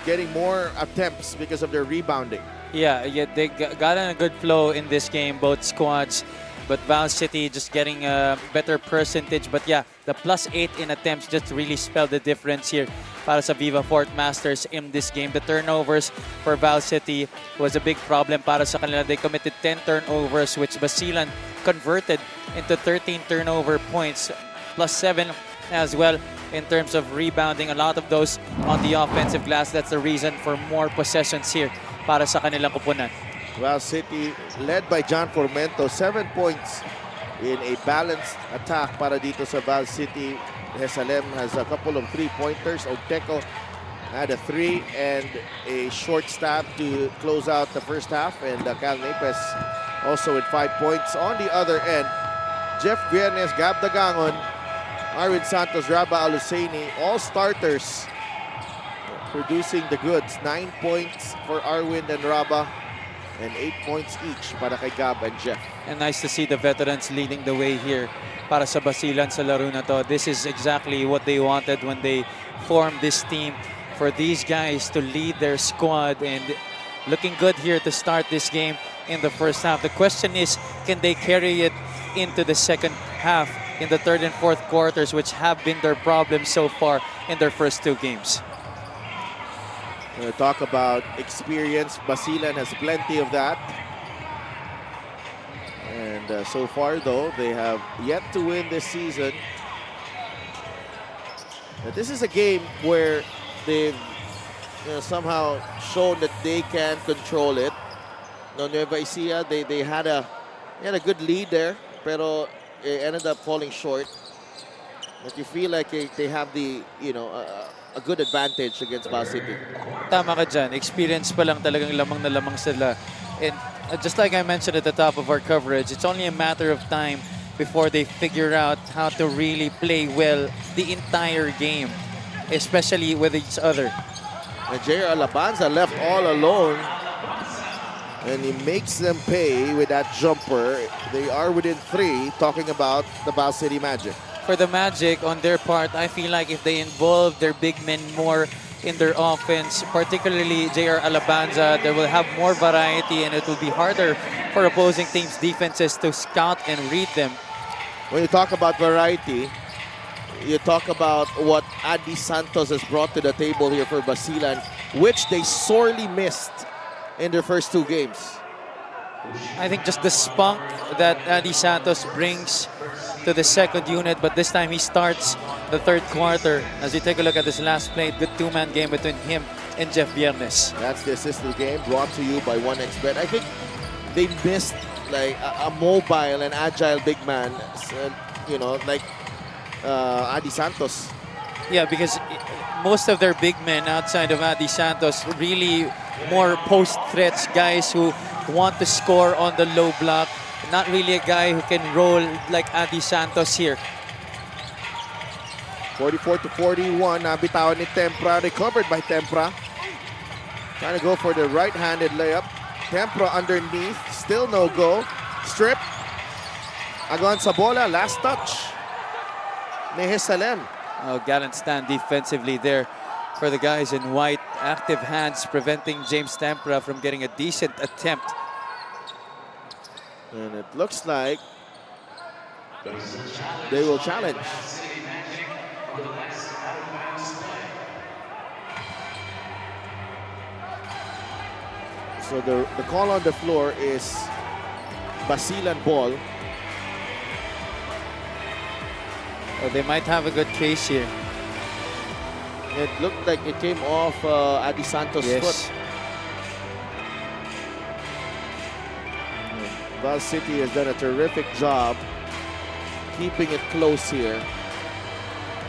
getting more attempts because of their rebounding. Yeah, they got in a good flow in this game, both squads. But Val City just getting a better percentage. But yeah, the +8 in attempts just really spelled the difference here para sa Viva Fort Masters in this game. The turnovers for Val City was a big problem para sa kanila. They committed 10 turnovers, which Basilan converted into 13 turnover points, +7 as well in terms of rebounding. A lot of those on the offensive glass. That's the reason for more possessions here para sa kanilang kupunan. Val City led by John Formento, 7 points in a balanced attack para dito sa Val City. Jesalem has a couple of 3-pointers. Ongteco had a 3 and a short stab to close out the first half. And Cal Napes also with 5 points. On the other end, Jeff Viernes, Gab Dagangon, Arwin Santos, Raba Alusaini, all starters producing the goods. 9 points for Arwin and Raba, and 8 points each para kay Gab and Jeff. And nice to see the veterans leading the way here para sa Basilan sa laro na to. This is exactly what they wanted when they formed this team, for these guys to lead their squad, and looking good here to start this game in the first half. The question is, can they carry it into the second half in the third and fourth quarters, which have been their problem so far in their first 2 games. Talk about experience. Basilan has plenty of that. And so far, though, they have yet to win this season. This is a game where they've somehow shown that they can control it. Nueva Ecija, they had a good lead there, pero it ended up falling short. But you feel like they have the, a good advantage against Val City. Tama ka dyan. Experience pa lang, talagang lamang na lamang sila. And just like I mentioned at the top of our coverage, it's only a matter of time before they figure out how to really play well the entire game, especially with each other. And J.R. Alabanza left all alone, and he makes them pay with that jumper. They are within 3, talking about the Val City Magic. For the Magic, on their part, I feel like if they involve their big men more in their offense, particularly J.R. Alabanza, they will have more variety, and it will be harder for opposing teams' defenses to scout and read them. When you talk about variety, you talk about what Adi Santos has brought to the table here for Basilan, which they sorely missed in their first 2 games. I think just the spunk that Adi Santos brings to the second unit, but this time he starts the third quarter. As you take a look at this last play, good 2-man game between him and Jeff Viernes. That's the assistant game brought to you by 1xBet. I think they missed like a mobile and agile big man, like Adi Santos. Yeah, because most of their big men outside of Adi Santos really more post threats, guys who want to score on the low block. Not really a guy who can roll like Adi Santos here. 44-41, nabitawan ni Tempra, recovered by Tempra. Trying to go for the right-handed layup. Tempra underneath, still no go. Strip. Aguan sa bola, last touch ni Jesalem. Oh, gallant stand defensively there for the guys in white. Active hands preventing James Tempra from getting a decent attempt. And it looks like they will challenge. So the call on the floor is Basilan ball. Oh, they might have a good case here. It looked like it came off Adi Santos' foot. Val City has done a terrific job keeping it close here.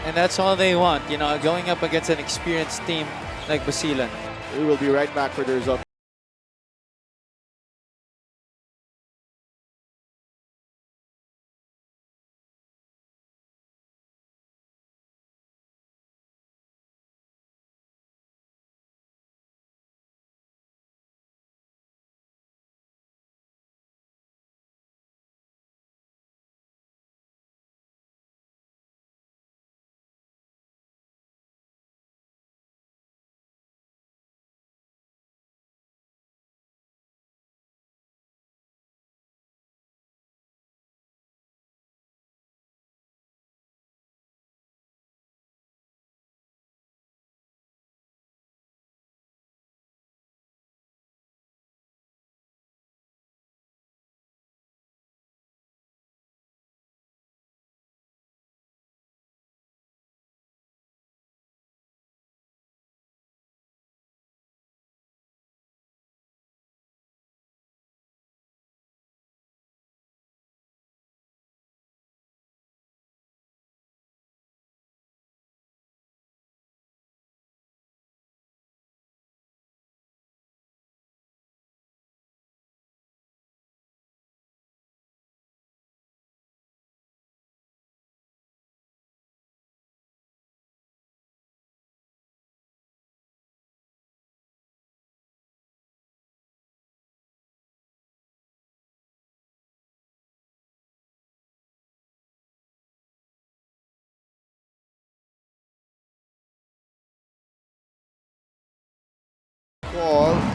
And that's all they want, going up against an experienced team like Basilan. We will be right back for the result.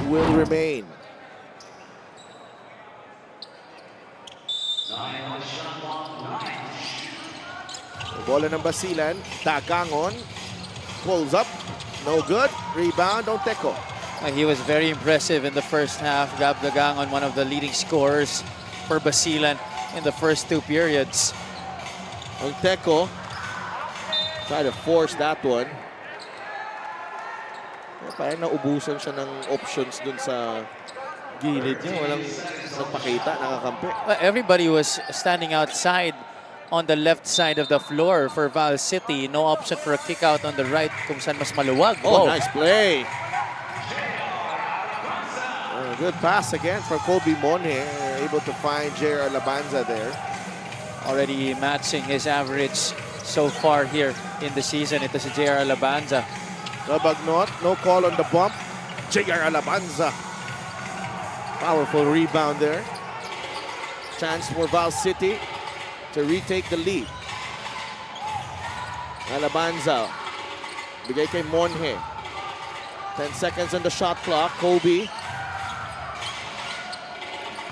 will remain. Bola ng Basilan. Dagangon. Pulls up. No good. Rebound on Teco. He was very impressive in the first half. Gab Dagangon, one of the leading scorers for Basilan in the first 2 periods. On Teco. Try to force that one. Parang naubusan siya ng options dun sa gilid niya. Walang nagpakita, nakakampi. Well, everybody was standing outside on the left side of the floor for Val City. No option for a kick out on the right kung saan mas maluwag. Oh, Whoa. nice play. Good pass again from Kobe Monhe. Able to find J.R. Labanza there. Already matching his average so far here in the season. Ito si J.R. Labanza. Cabagnot, no call on the bump. J.R. Labanza. Powerful rebound there. Chance for Val City to retake the lead. Alabanza. Bigay kay Monhe. 10 seconds on the shot clock. Kobe.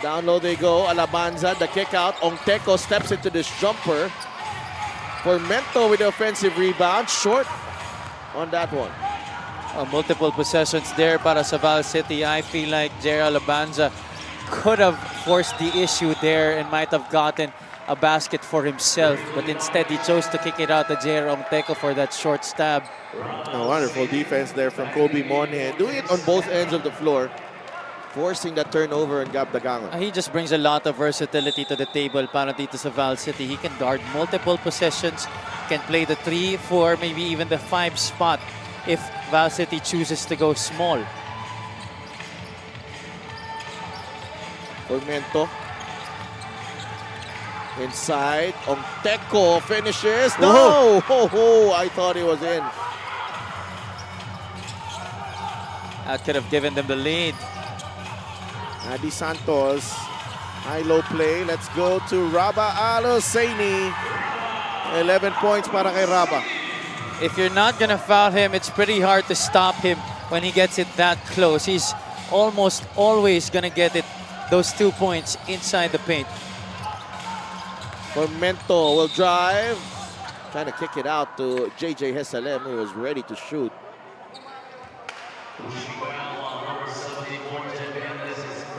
Down low they go. Alabanza, the kick out. Ongteco steps into this jumper. Formento with the offensive rebound. Short on that one. Multiple possessions there para sa Val City. I feel like J.R. Labanza could have forced the issue there and might have gotten a basket for himself. But instead, he chose to kick it out to J.R. Ongteco for that short stab. A wonderful defense there from Kobe Monhe. Doing it on both ends of the floor. Forcing that turnover on Gab Dagangon. He just brings a lot of versatility to the table para dito sa Val City. He can guard multiple possessions, can play the 3, 4, maybe even the 5 spot if Val City chooses to go small. Formento. Inside. Ongteco finishes. No! I thought he was in. That could have given them the lead. Adi Santos. High-low play. Let's go to Raba Alosaini. 11 points para kay Raba. If you're not gonna foul him, it's pretty hard to stop him when he gets it that close. He's almost always gonna get it, those 2 points inside the paint. Formento will drive. Trying to kick it out to JJ Hesalem, who was ready to shoot.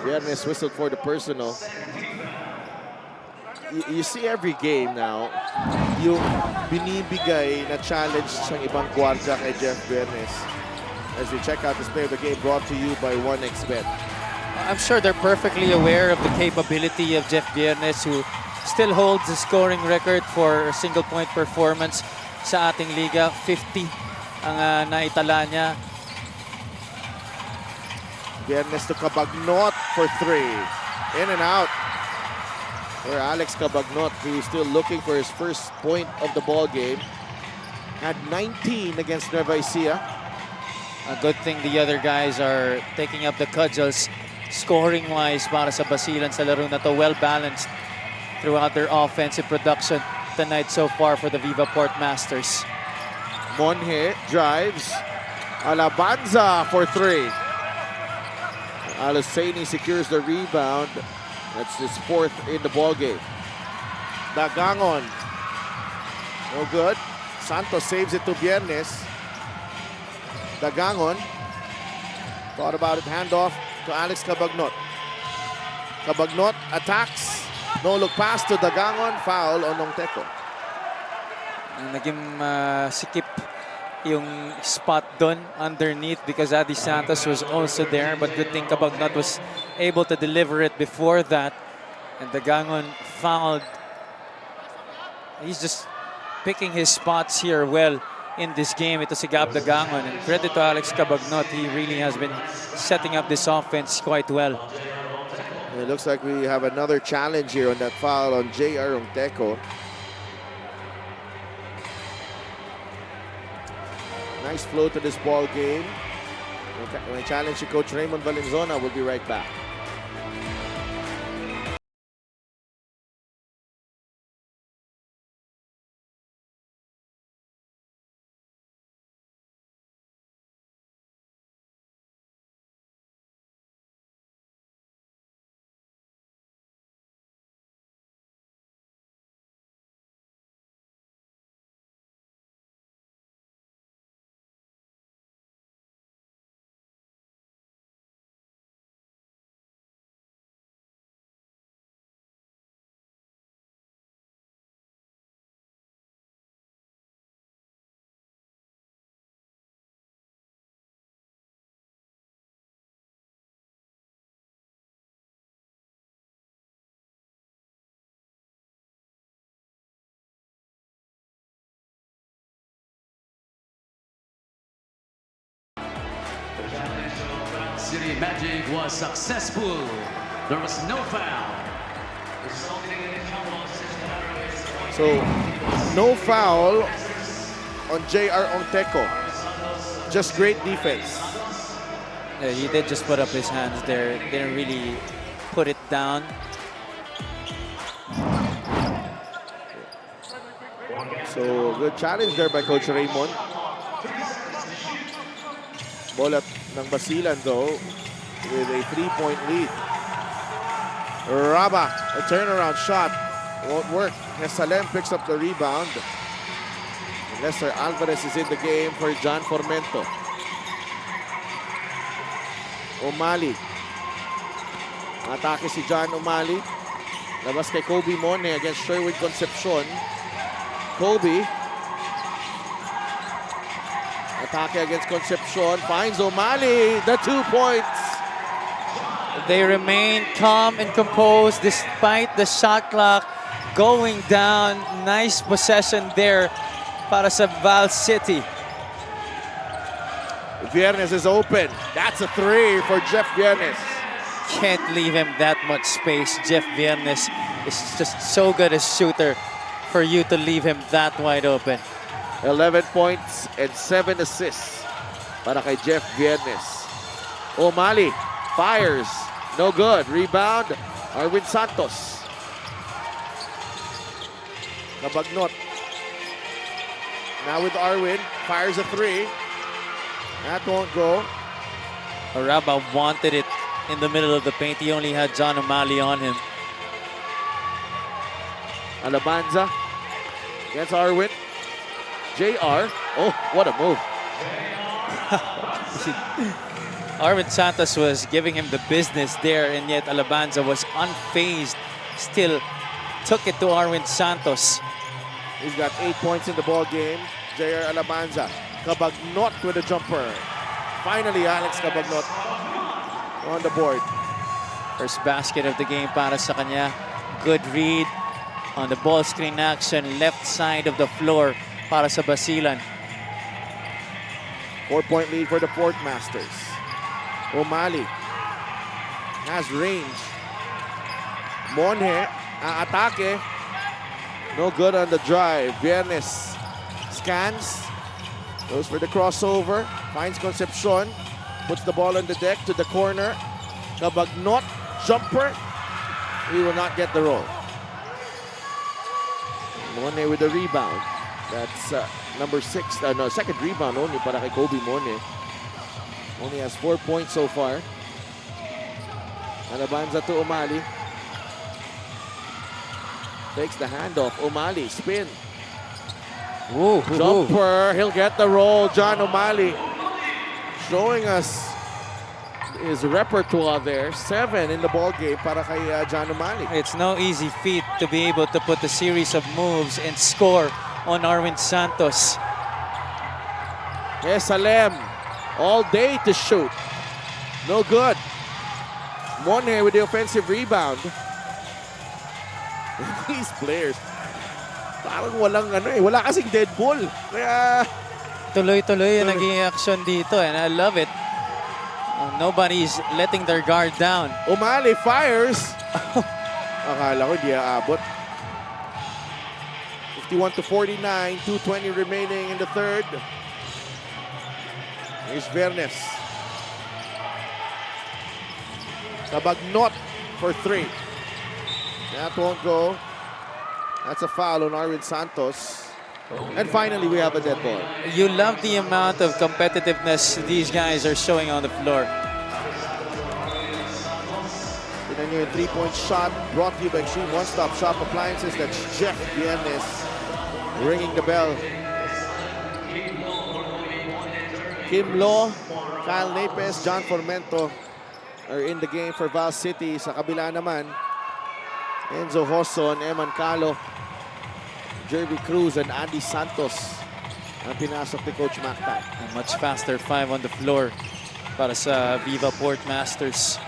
Viernes whistled for the personal. You see every game now, yung binibigay na challenge ng ibang guardia kay Jeff Viernes. As we check out this play of the game brought to you by 1xBet. I'm sure they're perfectly aware of the capability of Jeff Viernes, who still holds the scoring record for a single-point performance sa ating liga. 50 ang naitala niya. Viernes to Cabagnot for 3. In and out. Or Alex Cabagnot, who's still looking for his first point of the ball game. Had 19 against Nueva Ecija. A good thing the other guys are taking up the cudgels scoring-wise para sa Basilan sa laro na to. Well-balanced throughout their offensive production tonight so far for the Viva Port Masters. Monhe drives. Alabanza for 3. Alosaini secures the rebound. That's his 4th in the ball game. Dagangon. No good. Santos saves it to Viernes. Dagangon. Thought about it. Handoff to Alex Cabagnot. Cabagnot attacks. No look pass to Dagangon. Foul on Ongteco. Naging sikip yung spot doon underneath because Adi Santos was also there, but good thing Cabagnot was able to deliver it before that, and Dagangon fouled. He's just picking his spots here well in this game. Ito si Gab Dagangon, and credit to Alex Cabagnot. He really has been setting up this offense quite well. It looks like we have another challenge here on that foul on J.R. Ongteco. Nice flow to this ball game. My challenge to Coach Raymond Valenzuela. We'll be right back. City Magic was successful. There was no foul. So, no foul on J.R. Onteco. Just great defense. Yeah, he did just put up his hands there. Didn't really put it down. So, good challenge there by Coach Raymond. Bola ng Basilan though with a 3-point lead. Raba, a turnaround shot. Won't work. Salem picks up the rebound. Lester Alvarez is in the game for John Formento. Umali. Atake si John Umali. Labas kay Kobe Mone against Sherwin Concepcion. Kobe. Atake against Concepcion. Finds Umali. The 2 points. They remain calm and composed despite the shot clock going down. Nice possession there para sa Val City. Viernes is open. That's a 3 for Jeff Viernes. Can't leave him that much space. Jeff Viernes is just so good a shooter for you to leave him that wide open. 11 points and 7 assists para kay Jeff Viernes. O'Malley fires. No good. Rebound. Arwin Santos. Nabagnot. Now with Arwin. Fires a 3. That won't go. Araba wanted it in the middle of the paint. He only had John O'Malley on him. Alabanza against Arwin. JR. Oh, what a move. Arvin Santos was giving him the business there, and yet Alabanza was unfazed. Still took it to Arvin Santos. He's got 8 points in the ball game. JR Alabanza. Cabagnot with a jumper. Finally, Alex Cabagnot on the board. First basket of the game para sa kanya. Good read on the ball screen action, left side of the floor para sa Basilan. 4-point lead for the Port Masters. O'Malley has range. Monje, atake. No good on the drive. Viernes scans. Goes for the crossover. Finds Concepcion. Puts the ball on the deck to the corner. Cabagnot, jumper. He will not get the roll. Monje with the rebound. That's number 6. No, second rebound only para kay Kobe Monje. Only has 4 points so far. Alabanza to O'Malley. Takes the handoff. O'Malley, spin. Ooh, Jumper. He'll get the roll. John O'Malley showing us his repertoire there. 7 in the ball game para kay John O'Malley. It's no easy feat to be able to put a series of moves and score on Arvin Santos. Salem all day to shoot. No good. Monje with the offensive rebound. These players, parang walang wala kasing dead ball. Kaya Tuloy-tuloy yung naging action dito, and I love it. Nobody's letting their guard down. O'Malley fires. Akala ko di aabot. 51-49, 2:20 remaining in the third. Here's Viernes. Cabagnot for 3. That won't go. That's a foul on Arvin Santos. And finally, we have a dead ball. You love the amount of competitiveness these guys are showing on the floor. Tignan nyo yung 3-point shot brought to you by Extreme One-Stop Shop Appliances. That's Jeff Viernes ringing the bell. Kim Lo, Kyle Napes, John Formento are in the game for Val City. Sa kabila naman, Enzo Hoson, Eman Calo, Jervy Cruz, and Andy Santos ang pinasok ni Coach Mactan. A much faster 5 on the floor para sa Viva Port Masters.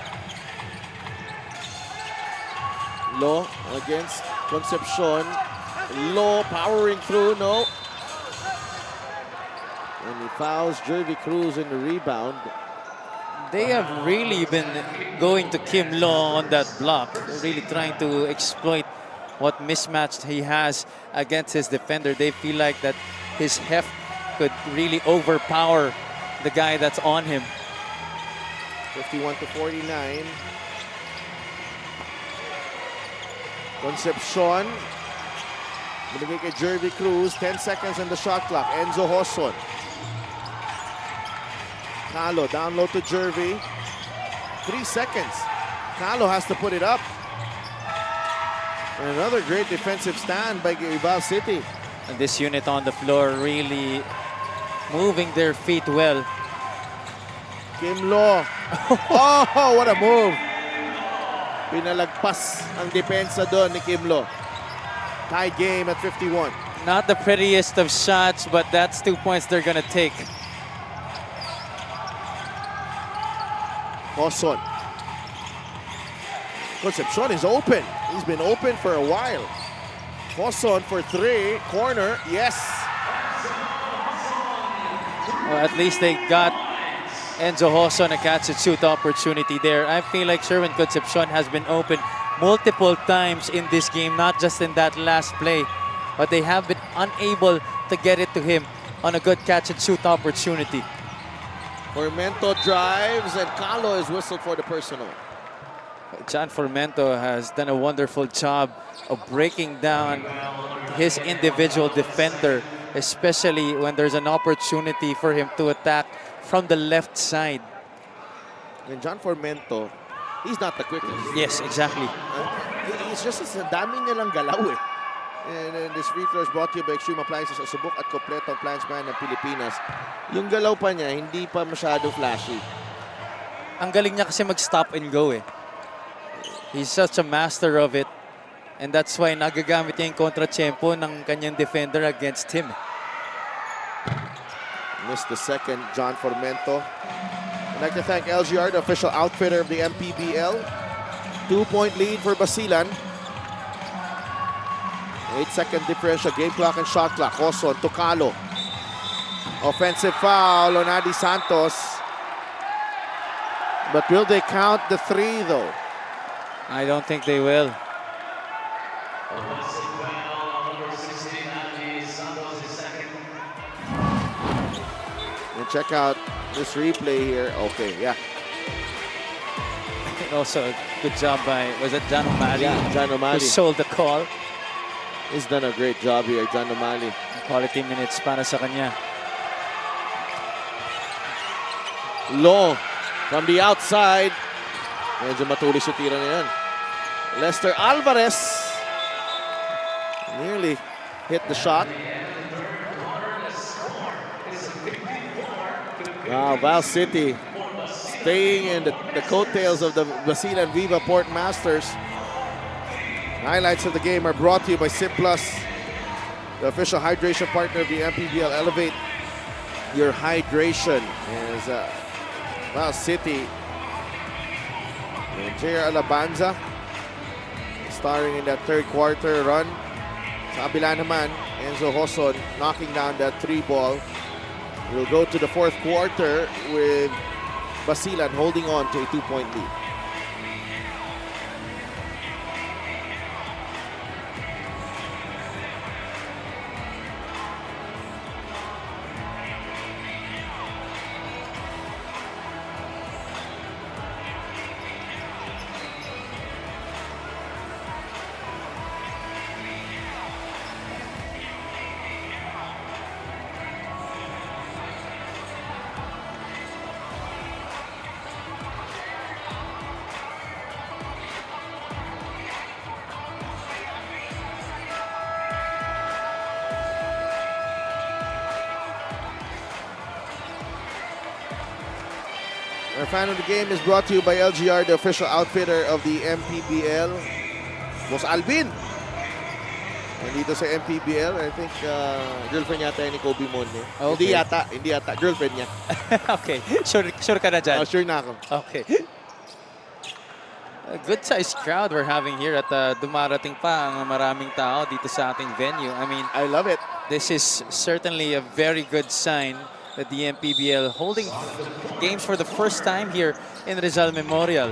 Lo against Concepcion. Lo powering through, no. And he fouls Jervy Cruz in the rebound. They have really been going to Kim Lo on that block, really trying to exploit what mismatch he has against his defender. They feel like that his heft could really overpower the guy that's on him. 51-49. Concepcion. Binigay kay Jervy Cruz. 10 seconds on the shot clock. Enzo Hoson. Calo down low to Jervy. 3 seconds. Calo has to put it up. And another great defensive stand by Val City. And this unit on the floor really moving their feet well. Kim Lo. Oh, what a move. Pinalagpas ang depensa doon ni Kim Lo. Tie game at 51. Not the prettiest of shots, but that's 2 points they're gonna take. Hoson. Concepcion is open. He's been open for a while. Hoson for 3. Corner. Yes. Well, at least they got Enzo Hoson a catch and shoot opportunity there. I feel like Sherwin Concepcion has been open multiple times in this game, not just in that last play, but they have been unable to get it to him on a good catch and shoot opportunity. Formento drives and Calo is whistled for the personal. John Formento has done a wonderful job of breaking down his individual defender, especially when there's an opportunity for him to attack from the left side. And John Formento, he's not the quickest. Yes, exactly. It's just ang dami nilang galaw eh. And this free throw is brought to you by Extreme Appliances, ang subok at kompleto appliance brand ng Pilipinas. Yung galaw pa niya, hindi pa masyado flashy. Ang galing niya kasi mag-stop and go eh. He's such a master of it. And that's why nagagamit niya yung kontra-tempo ng kanyang defender against him. Missed the second, John Formento. I'd like to thank LGR, the official outfitter of the MPBL. 2-point lead for Basilan. 8-second differential, game clock and shot clock. Hoson to Calo. Offensive foul on Adi Santos. But will they count the 3 though? I don't think they will. And check out this replay here. Okay, yeah. Also, a good job by, was it John O'Malley? Yeah, John Who O'Malley. sold the call. He's done a great job here, John O'Malley. Quality minutes para sa kanya. Low from the outside. Medyo matulis yung tira na yan. Lester Alvarez nearly hit the shot. Wow, Val City staying in the coattails of the Basilan Viva Port Masters. Highlights of the game are brought to you by Sip Plus, the official hydration partner of the MPBL. Elevate your hydration. As Val City and J.R. Alabanza starring in that third quarter run. Sa kabila naman, Enzo Hoson knocking down that 3 ball. We'll go to the fourth quarter with Basilan holding on to a 2-point lead. Our fan of the game is brought to you by LGR, the official outfitter of the MPBL. Boss Alvin. Nandito sa MPBL. I think girlfriend yata ni Kobe Mon. Okay. Hindi yata. Girlfriend niya. Okay, sure ka na dyan? Sure na ako. Okay. A good-sized crowd we're having here at dumarating pa ang maraming tao dito sa ating venue. I mean, I love it. this is certainly a very good sign that the MPBL holding games for the first time here in Rizal Memorial.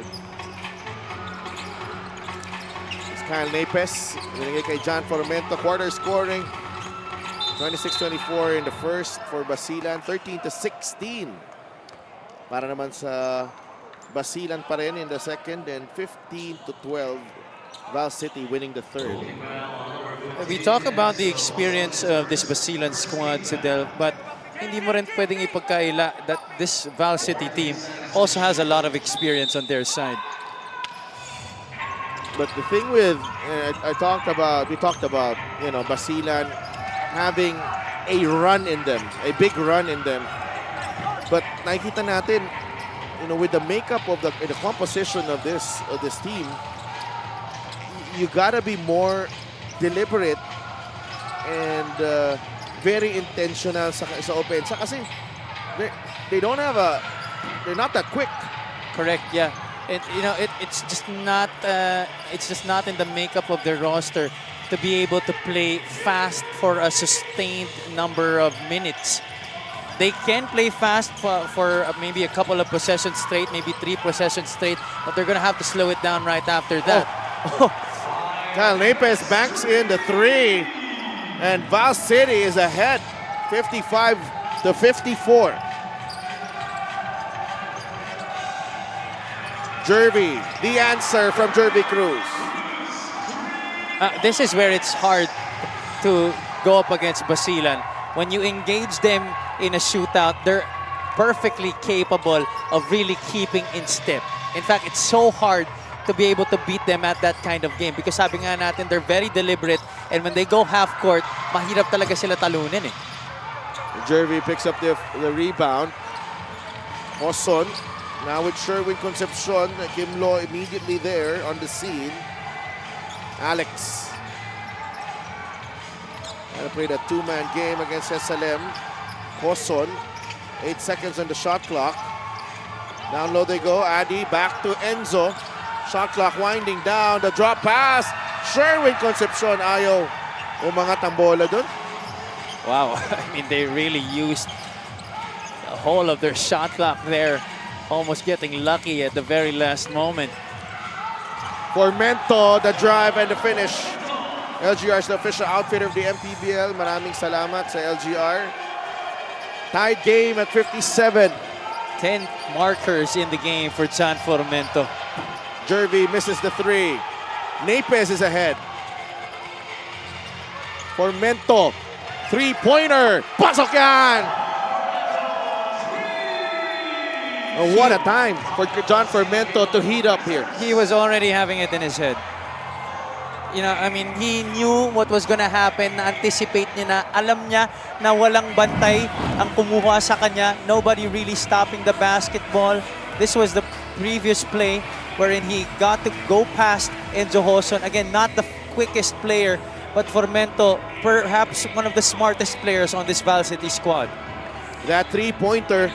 Kyle Napes, binigay kay John Formento, quarter scoring. 26-24 in the first for Basilan, 13-16. Para naman sa Basilan pa rin in the second, and 15-12. Val City winning the third. We talk about the experience of this Basilan squad, Sidel, but hindi mo rin pwedeng ipagkaila that this Val City team also has a lot of experience on their side. But the thing with, we talked about, you know, Basilan having a run in them, a big run in them. But nakikita natin, you know, with the makeup of the composition of this team, you gotta be more deliberate and very intentional sa offense. Kasi they don't have they're not that quick. Correct, yeah. And you know, it's just not in the makeup of their roster to be able to play fast for a sustained number of minutes. They can play fast for maybe a couple of possessions straight, maybe 3 possessions straight, but they're gonna have to slow it down right after that. Kyle Napes banks in the 3, and Val City is ahead, 55-54. Jervy, the answer from Jervy Cruz. This is where it's hard to go up against Basilan. When you engage them in a shootout, they're perfectly capable of really keeping in step. In fact, it's so hard to be able to beat them at that kind of game because sabi nga natin, they're very deliberate, and when they go half court, mahirap talaga sila talunin eh. Jervy picks up the rebound. Hoson, now with Sherwin Concepcion, Kimlo immediately there on the scene. Alex. And played a 2-man game against SLM. Hoson, 8 seconds on the shot clock. Down low they go. Adi back to Enzo. Shot clock winding down. The drop pass. Sherwin Concepcion ayaw umangat ang bola dun. Wow, I mean, they really used the whole of their shot clock there, almost getting lucky at the very last moment. Formento, the drive and the finish. LGR is the official outfitter of the MPBL. Maraming salamat sa LGR. Tied game at 57. 10 markers in the game for John Formento. Jervy misses the 3. Napes is ahead. Formento, 3-pointer. Pasok yan! Oh, what a time for John Formento to heat up here. He was already having it in his head. You know, I mean, he knew what was gonna happen, na-anticipate niya na, alam niya na walang bantay ang kumuha sa kanya. Nobody really stopping the basketball. This was the previous play wherein he got to go past Enzo Hoson. Again, not the quickest player, but Formento, perhaps one of the smartest players on this Val City squad. That 3-pointer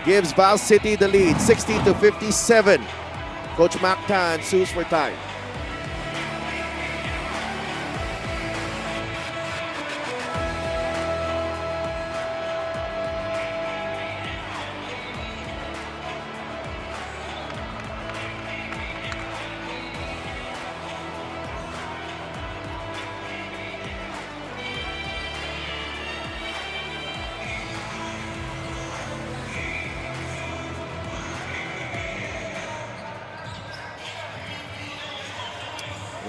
gives Val City the lead, 60-57. Coach Mactan sues for time.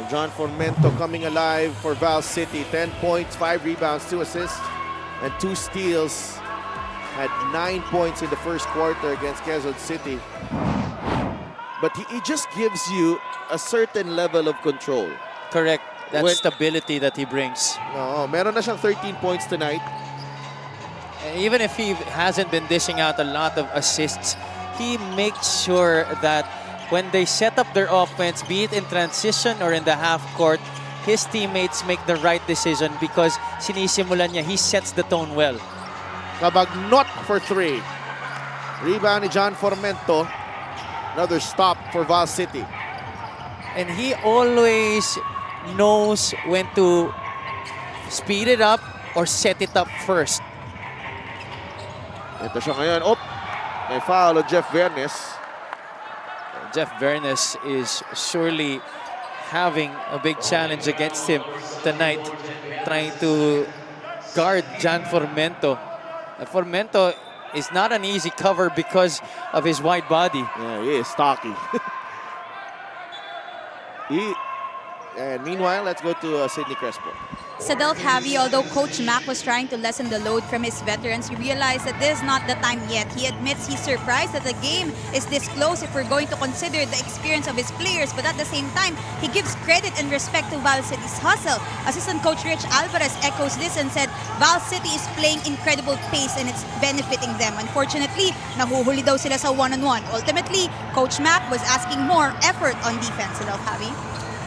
John Formento coming alive for Val City. 10 points, 5 rebounds, 2 assists, and 2 steals. Had 9 points in the first quarter against Quezon City. But he just gives you a certain level of control. Correct. That stability that he brings. No, meron na siyang 13 points tonight. Even if he hasn't been dishing out a lot of assists, he makes sure that when they set up their offense, be it in transition or in the half court, his teammates make the right decision because sinisimulan niya, he sets the tone well. Kabagnot for 3. Rebound ni John Formento. Another stop for Val City. And he always knows when to speed it up or set it up first. Ito siya ngayon. Oh, may foul on Jeff Vernes. Jeff Vernes is surely having a big challenge against him tonight, trying to guard Jan Formento. Formento is not an easy cover because of his wide body. Yeah, he is stocky. And meanwhile, let's go to Sidney Crespo. Sa Del Javi, although Coach Mac was trying to lessen the load from his veterans, he realized that this is not the time yet. He admits he's surprised that the game is this close if we're going to consider the experience of his players, but at the same time, he gives credit and respect to Val City's hustle. Assistant Coach Rich Alvarez echoes this and said, Val City is playing incredible pace and it's benefiting them. Unfortunately, nahuhuli daw sila sa one-on-one. Ultimately, Coach Mac was asking more effort on defense sa Del Javi.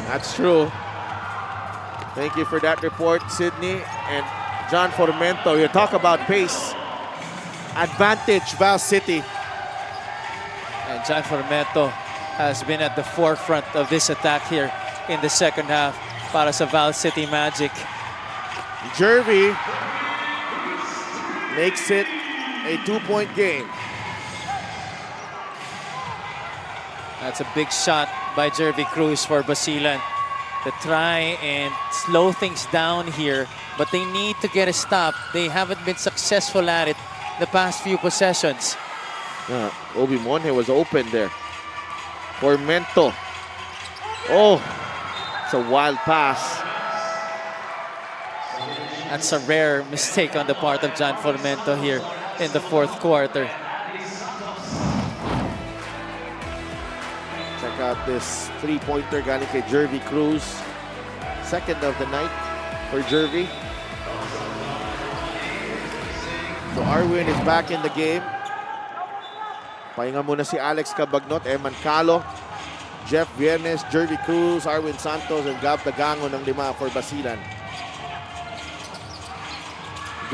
That's true. Thank you for that report, Sydney. And John Formento, you talk about pace. Advantage, Val City. And Jan Formento has been at the forefront of this attack here in the second half para sa Val City Magic. Jervy makes it a 2-point game. That's a big shot by Jervy Cruz for Basilan to try and slow things down here, but they need to get a stop. They haven't been successful at it the past few possessions. Obi Monje was open there. Formento. Oh, it's a wild pass. That's a rare mistake on the part of Jan Formento here in the fourth quarter. Check out this three-pointer galing kay Jervy Cruz. Second of the night for Jervy. So Arwin is back in the game. Pahinga muna si Alex Cabagnot, Eman Calo, Jeff Viernes, Jervy Cruz, Arwin Santos, and Gab Dagango ng 5 for Basilan.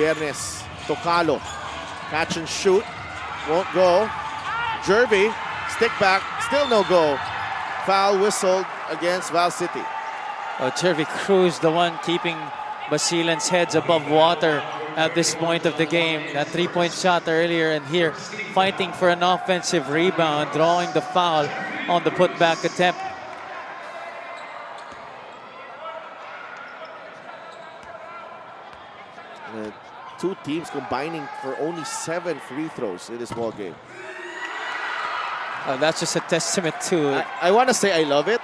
Viernes to Calo. Catch and shoot. Won't go. Jervy, stick back, still no go. Foul whistled against Val City. Jervy Cruz, the one keeping Basilan's heads above water at this point of the game. That three-point shot earlier, and here fighting for an offensive rebound, drawing the foul on the putback attempt. Two teams combining for only 7 free throws in this ball game. That's just a testament to I want to say I love it.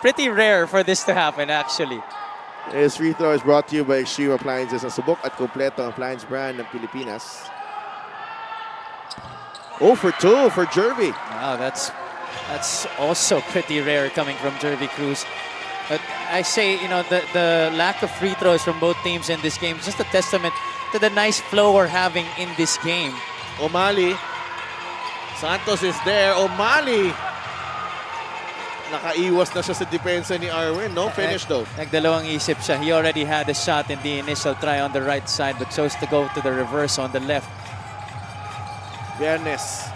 pretty rare for this to happen, actually. This free throw is brought to you by Extreme Appliances. Ang subok at kompleto ang appliance brand ng Pilipinas. 0 for 2 for Jervy. Wow, that's also pretty rare coming from Jervy Cruz. But I say, you know, the lack of free throws from both teams in this game is just a testament to the nice flow we're having in this game. O'Malley. Santos is there. O'Malley. Nakaiwas na siya sa depensa ni Arwin. No finish though. Nagdalawang isip siya. He already had a shot in the initial try on the right side, but chose to go to the reverse on the left. Viernes.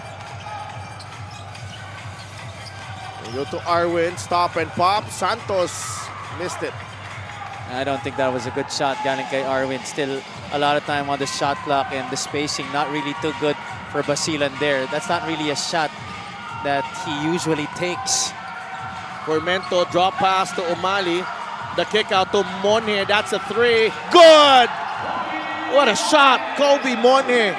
We go to Arwin. Stop and pop. Santos missed it. I don't think that was a good shot galing kay Arwin. Still a lot of time on the shot clock, and the spacing not really too good for Basilan there. That's not really a shot that he usually takes. Formento drop pass to O'Malley. The kick out to Monje. That's a 3. Good! What a shot, Kobe Monje.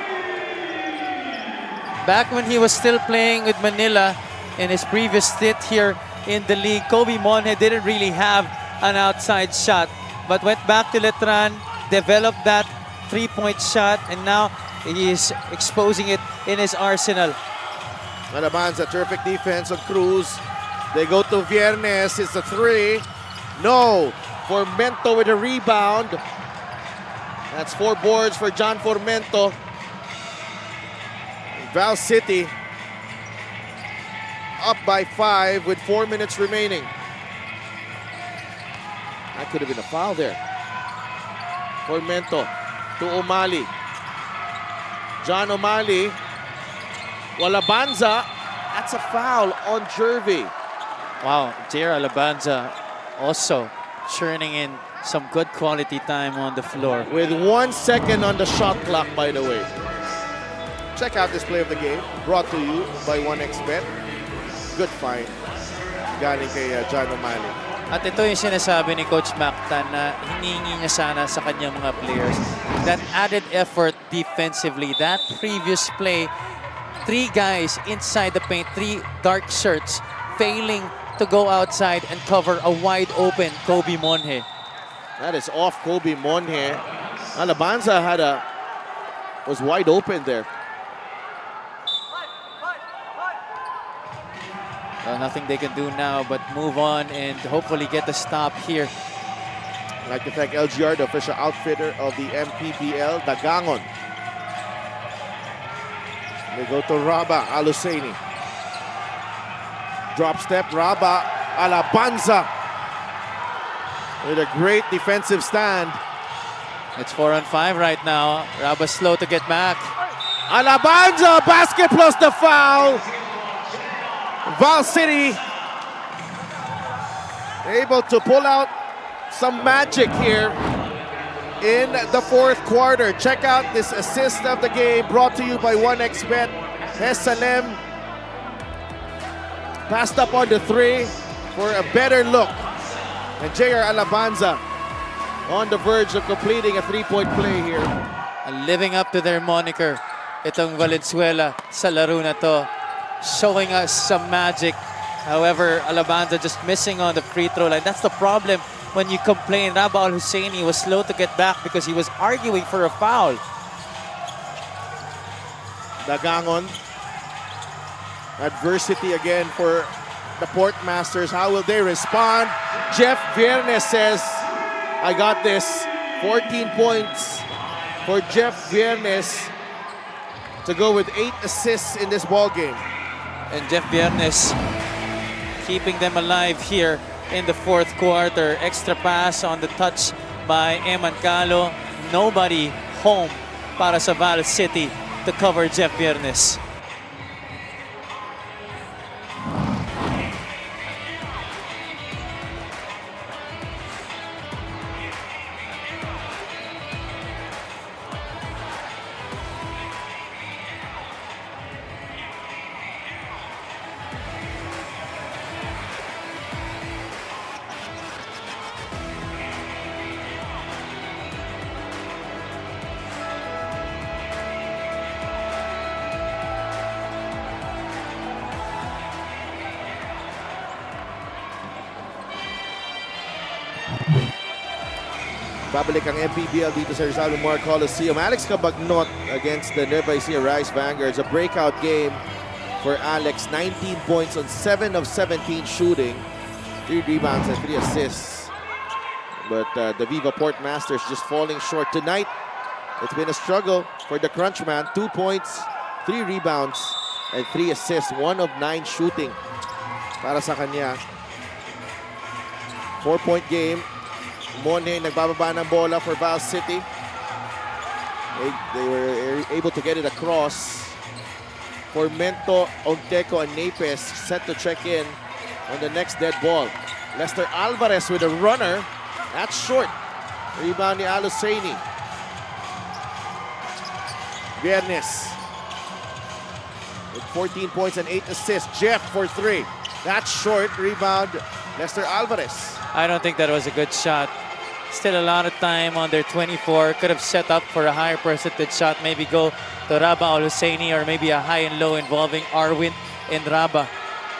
Back when he was still playing with Manila in his previous stint here in the league, Kobe Monje didn't really have an outside shot, but went back to Letran, developed that three-point shot, and now he is exposing it in his arsenal. Malabanza, terrific defense on Cruz. They go to Viernes. It's a 3. No. Formento with a rebound. That's 4 boards for John Formento. Val City up by 5 with 4 minutes remaining. That could have been a foul there. Formento to O'Malley. John O'Malley. Walabanza. That's a foul on Jervy. Wow, Jair Alabanza also churning in some good quality time on the floor. With 1 second on the shot clock, by the way. Check out this play of the game. Brought to you by 1xBet. Good find. Galing kay John O'Malley. At ito yung sinasabi ni Coach Mactan na hinihingi niya sana sa kanyang mga players. That added effort defensively. That previous play, 3 guys inside the paint, 3 dark shirts, failing to go outside and cover a wide open Kobe Monje. That is off Kobe Monje. Alabanza was wide open there. Well, nothing they can do now but move on and hopefully get the stop here. I'd like to thank LGR, the official outfitter of the MPBL, Dagangon. They go to Raba Alusaini. Drop step, Raba Alabanza with a great defensive stand. It's 4-on-5 right now. Raba slow to get back. Alabanza, basket plus the foul. Val City able to pull out some magic here in the 4th quarter. Check out this assist of the game brought to you by 1xBet. Salem passed up on the 3 for a better look. And JR Alabanza on the verge of completing a 3-point play here. And living up to their moniker, itong Valenzuela sa laro na to. Showing us some magic. However, Alabanza just missing on the free throw line. That's the problem when you complain. Raba Al-Husseini was slow to get back because he was arguing for a foul. Dagangon. Adversity again for the Port Masters. How will they respond? Jeff Viernes says, I got this. 14 points for Jeff Viernes to go with 8 assists in this ball game. And Jeff Viernes keeping them alive here in the 4th quarter. Extra pass on the touch by Eman Calo. Nobody home para sa Val City to cover Jeff Viernes. Babalik ang MPBL dito sa Rizal Memorial Coliseum. Alex Cabagnot against the Nueva Ecija Rice Vanguards. A breakout game for Alex. 19 points on 7 of 17 shooting. 3 rebounds and 3 assists. But the Viva Port Masters just falling short tonight. It's been a struggle for the Crunchman. 2 points, 3 rebounds, and 3 assists. 1 of 9 shooting para sa kanya. 4-point game. Monje nagbababa ng bola for Val City. They were able to get it across. Formento, Onteco, and Napes set to check in on the next dead ball. Lester Alvarez with a runner. That's short. Rebound ni Alusaini. Viernes with 14 points and 8 assists. Jeff for 3. That's short. Rebound, Lester Alvarez. I don't think that was a good shot. Still a lot of time on their 24. Could have set up for a higher percentage shot. Maybe go to Raba Al-Husseini or maybe a high and low involving Arwin and Raba.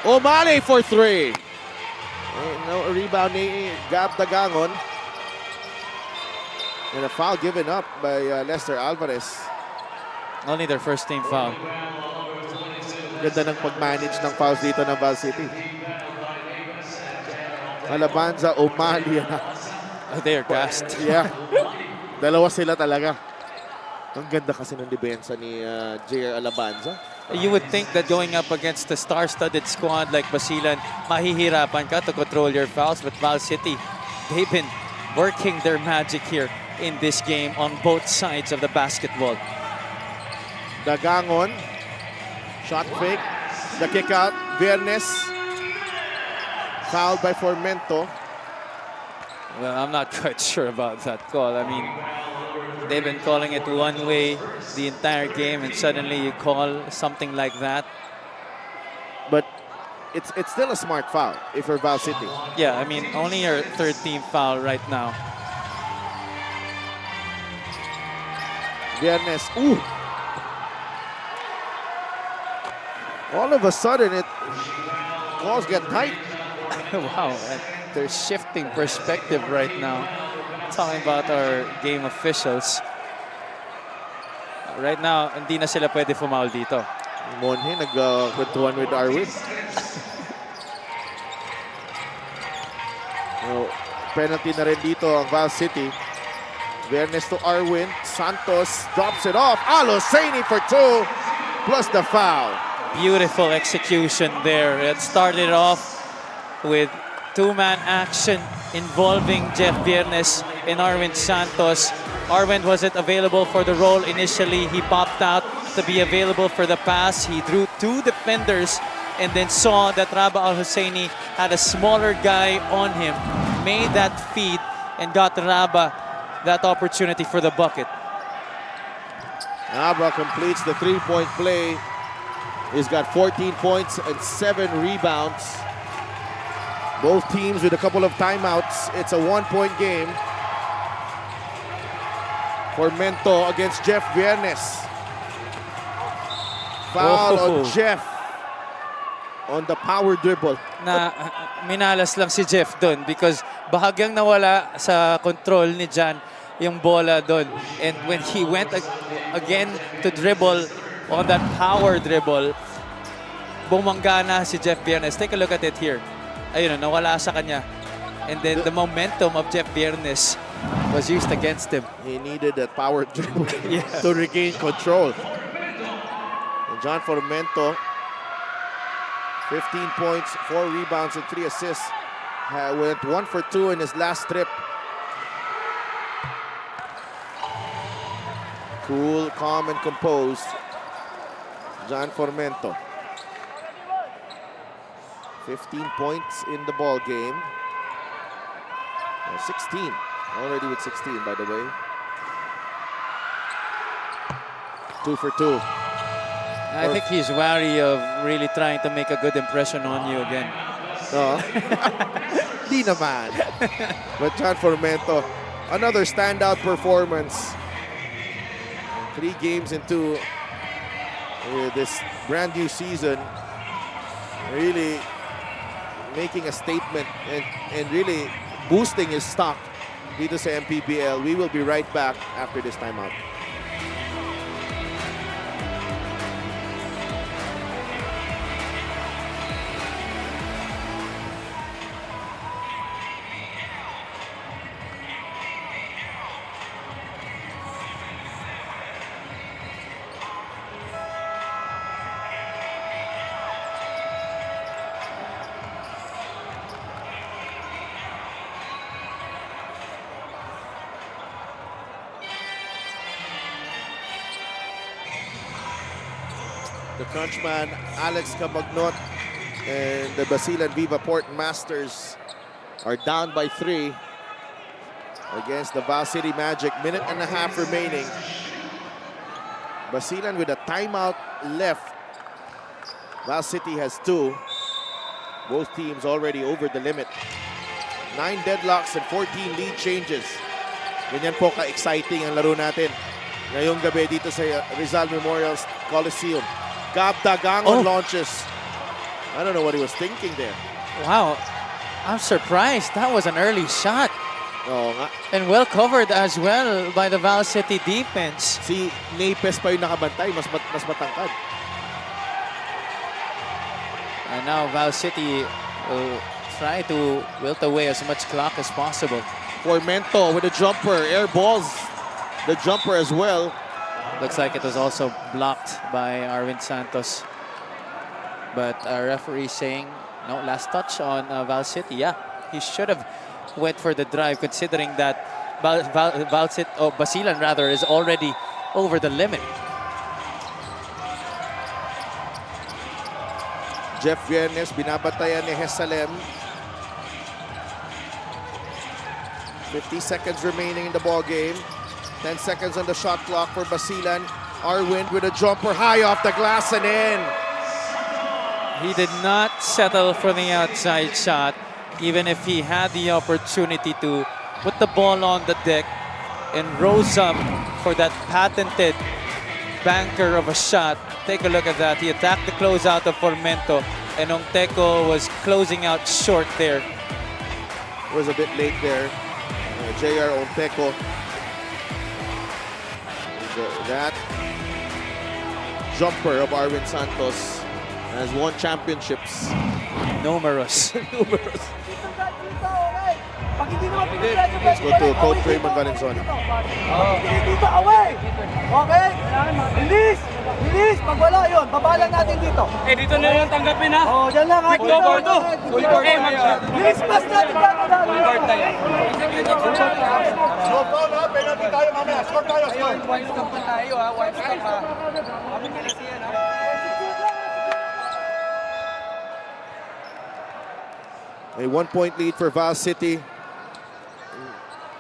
O'Malley for 3. No rebound ni Gab Dagangon. And a foul given up by Lester Alvarez. Only their first team foul. Ganda ng pag-manage ng fouls dito ng Val City. Alabanza, O'Malley. Oh, they are gassed. Yeah. Dalawa sila talaga. Ang ganda kasi ng depensa ni JR Alabanza. You would think that going up against a star-studded squad like Basilan, mahihirapan ka to control your fouls. But Val City, they've been working their magic here in this game on both sides of the basketball. Dagangon. Shot fake. The kick out. Viernes. Fouled by Formento. Well, I'm not quite sure about that call. I mean, they've been calling it one way the entire game, and suddenly you call something like that. But it's still a smart foul if you're Val City. Yeah, I mean, only your third team foul right now. Viernes. Ooh. All of a sudden, calls get tight. Wow, they're shifting perspective right now. Talking about our game officials. Right now, hindi na sila pwede fumaul dito. Monhe nagkwentuhan with Arwin. Penalty na rin dito ang Val City. Viernes to Arwin. Santos drops it off. Aloseni for 2 plus the foul. Beautiful execution there. It started off with two-man action involving Jeff Viernes and Arwin Santos. Arwin wasn't available for the role initially. He popped out to be available for the pass. He drew two defenders and then saw that Raba Al-Husseini had a smaller guy on him. Made that feed and got Raba that opportunity for the bucket. Raba completes the three-point play. He's got 14 points and 7 rebounds. Both teams with a couple of timeouts. It's a one-point game for Mento against Jeff Viernes. Foul on Jeff on the power dribble. Minalas lang si Jeff doon because bahagyang nawala sa control ni Jan yung bola doon. And when he went again to dribble on that power dribble, bumangga na si Jeff Viernes. Take a look at it here. Ayun, nawala sa kanya. And then the momentum of Jeff Viernes was used against him. He needed that power dribble to regain control. And John Formento, 15 points, 4 rebounds, and 3 assists. Went 1 for 2 in his last trip. Cool, calm, and composed. John Formento. 15 points in the ball game. 16. Already with 16, by the way. 2 for 2. I think he's wary of really trying to make a good impression on you again. No. Di naman. But John Formento, another standout performance. 3 games into this brand new season. Really making a statement and really boosting his stock dito sa MPBL. We will be right back after this timeout. The Crunchman, Alex Cabagnot, and the Basilan Viva Port Masters are down by 3 against the Val City Magic. 1.5 minutes remaining. Basilan with a timeout left. Val City has 2. Both teams already over the limit. 9 deadlocks and 14 lead changes. Ganyan po ka-exciting ang laro natin ngayong gabi dito sa Rizal Memorial Coliseum. Gab Dagangon launches. I don't know what he was thinking there. Wow, I'm surprised. That was an early shot. Oo nga. And well covered as well by the Val City defense. Si Napes pa yung nakabantay, mas matangkad. And now Val City will try to wilt away as much clock as possible. Formento with a jumper, air balls the jumper as well. Looks like it was also blocked by Arwin Santos. But our referee saying, no, last touch on Val City. Yeah, he should have went for the drive considering that Basilan rather is already over the limit. Jeff Viernes, binabatayan ni Jesalem. 50 seconds remaining in the ball game. 10 seconds on the shot clock for Basilan. Arwind with a jumper high off the glass and in. He did not settle for the outside shot, even if he had the opportunity to put the ball on the deck and rose up for that patented banker of a shot. Take a look at that. He attacked the closeout of Formento, and Onteco was closing out short there. Was a bit late there. JR Onteco. That jumper of Arwin Santos has won championships. Numerous. Numerous. Pag hindi naman Let's go to Coach Raymond Valenzuela. Dito, away! Okay? Release! Release! Pag wala yun, babalan natin dito. Eh, dito na lang tanggapin ha. Oh, dyan lang ha. Quick to board to. Full court tayo. Release pass natin. Full court tayo. No foul ha, penalty tayo mamaya. Score tayo, score. One stop pa tayo ha. One stop ha. Kami kilisiyan ha. A 1-point lead for Val City.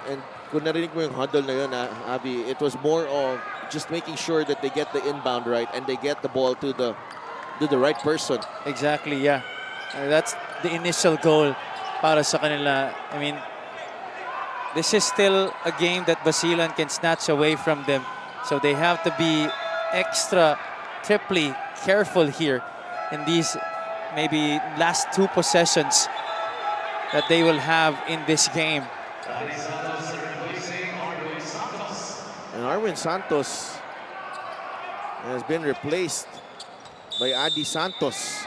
And kung narinig mo yung huddle na yun, Abby, it was more of just making sure that they get the inbound right and they get the ball to the right person. Exactly, yeah. That's the initial goal para sa kanila. I mean, this is still a game that Basilan can snatch away from them. So they have to be extra, triply careful here in these maybe last two possessions that they will have in this game. And Arwin Santos has been replaced by Adi Santos.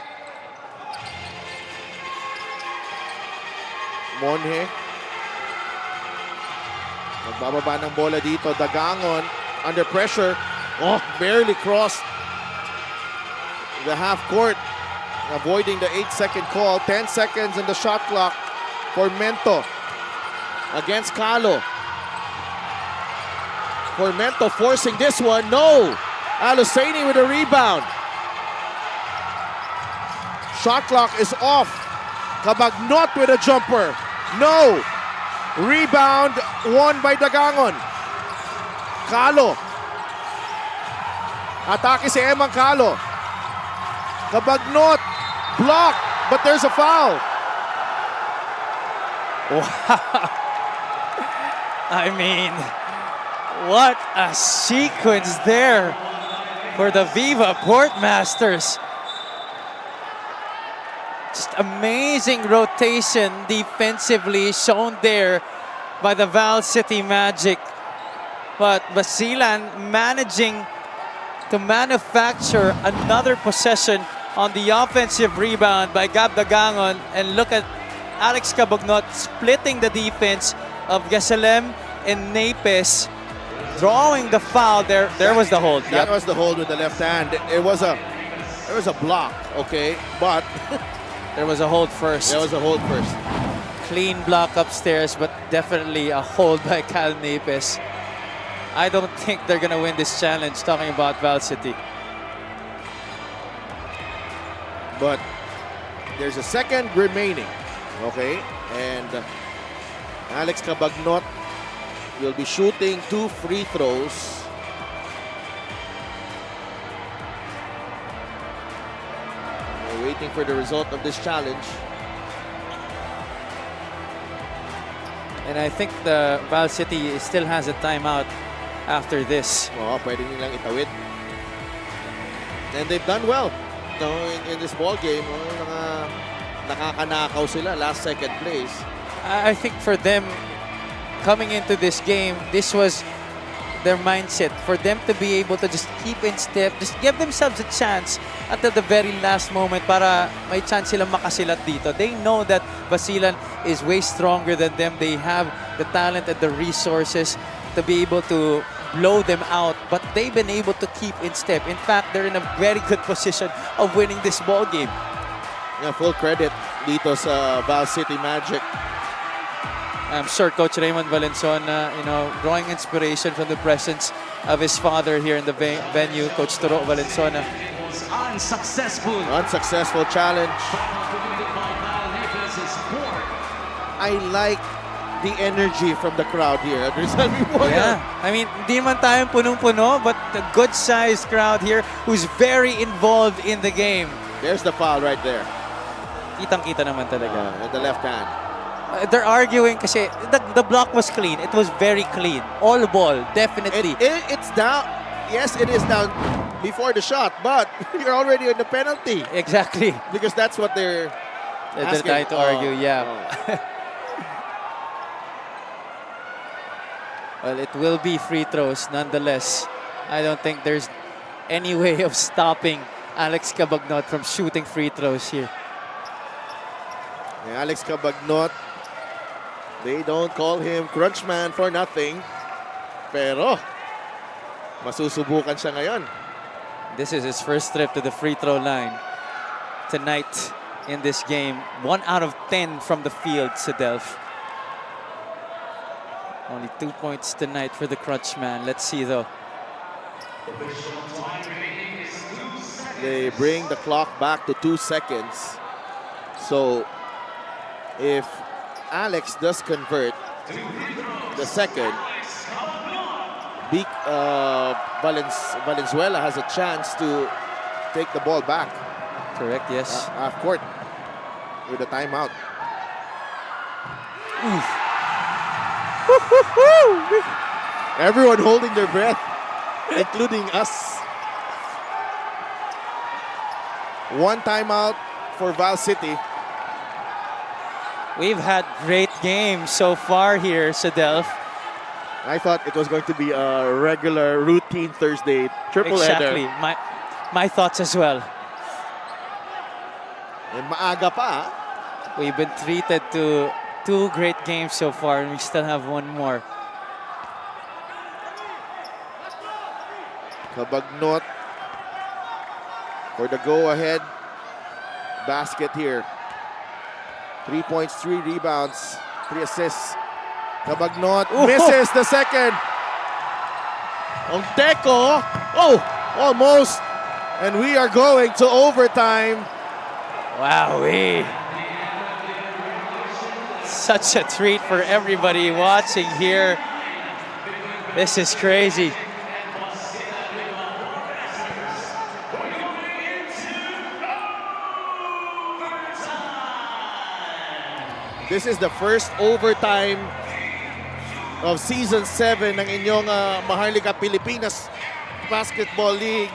Monje. Nagbababa ng bola dito. Dagangon under pressure. Oh, barely crossed the half court. Avoiding the 8-second call. 10 seconds in the shot clock for Mento against Calo. Formento forcing this one. No! Alusaini with a rebound. Shot clock is off. Cabagnot with a jumper. No! Rebound won by Dagangon. Calo. Atake si Emang Calo. Cabagnot. Blocked, but there's a foul. Wow. I mean, what a sequence there for the Viva Portmasters. Just amazing rotation defensively shown there by the Val City Magic. But Basilan managing to manufacture another possession on the offensive rebound by Gab Dagangon. And look at Alex Cabagnot splitting the defense of Gasalem and Napes, drawing the foul. There was the hold. That was the hold with the left hand. There was a block, okay, but there was a hold first. there was a hold first. Clean block upstairs, but definitely a hold by Cal Napes. I don't think they're gonna win this challenge, talking about Val City. But there's a second remaining, okay, and Alex Cabagnot will be shooting 2 free throws. We're waiting for the result of this challenge. And I think the Val City still has a timeout after this. Oo, pwede nilang itawid. And they've done well. No, in this ball game, nakakanakaw sila last second place. I think for them, coming into this game, this was their mindset. For them to be able to just keep in step, just give themselves a chance until the very last moment para may chance silang makasilat dito. They know that Basilan is way stronger than them. They have the talent and the resources to be able to blow them out, but they've been able to keep in step. In fact, they're in a very good position of winning this ball game. Yeah, full credit dito sa Val City Magic. I'm sure Coach Raymond Valenzuela, drawing inspiration from the presence of his father here in the venue, Coach Turo Valenzuela. Unsuccessful. Unsuccessful challenge. I like the energy from the crowd here at Rizal Memorial. Yeah, I mean, di man tayong punong-puno, but a good-sized crowd here who's very involved in the game. There's the foul right there. Kitang-kita naman talaga. At the left hand. They're arguing kasi the block was clean. It was very clean. All ball, definitely. It's down. Yes, it is down before the shot, but you're already on the penalty. Exactly. Because that's what they're They're trying to argue, yeah. Well, it will be free throws nonetheless. I don't think there's any way of stopping Alex Cabagnot from shooting free throws here. Alex Cabagnot, they don't call him Crunchman for nothing. Pero, masusubukan siya ngayon. This is his first trip to the free throw line tonight in this game. 1 out of 10 from the field, Sadelf. Only 2 points tonight for the Crunchman. Let's see though. They bring the clock back to 2 seconds. So, if Alex does convert the second, Valenzuela has a chance to take the ball back. Correct, yes. Half court with a timeout. Everyone holding their breath, including us. 1 timeout for Val City. We've had great games so far here, Sadelf. I thought it was going to be a regular routine Thursday triple Exactly. header. My thoughts as well. And maaga pa. We've been treated to 2 great games so far, and we still have 1 more. Cabagnot for the go-ahead basket here. 3 points, 3 rebounds, 3 assists. Cabagnot misses the second. Onteco, almost. And we are going to overtime. Wowee. Such a treat for everybody watching here. This is crazy. This is the first overtime of Season 7 ng inyong Maharlika Pilipinas Basketball League.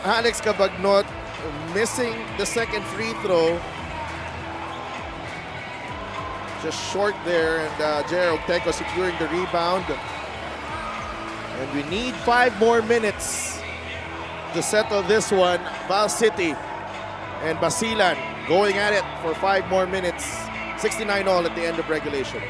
Alex Cabagnot missing the second free throw. Just short there, and Jerry Onteco securing the rebound. And we need 5 more minutes to settle this one. Val City and Basilan going at it for 5 more minutes. 69 all at the end of regulation.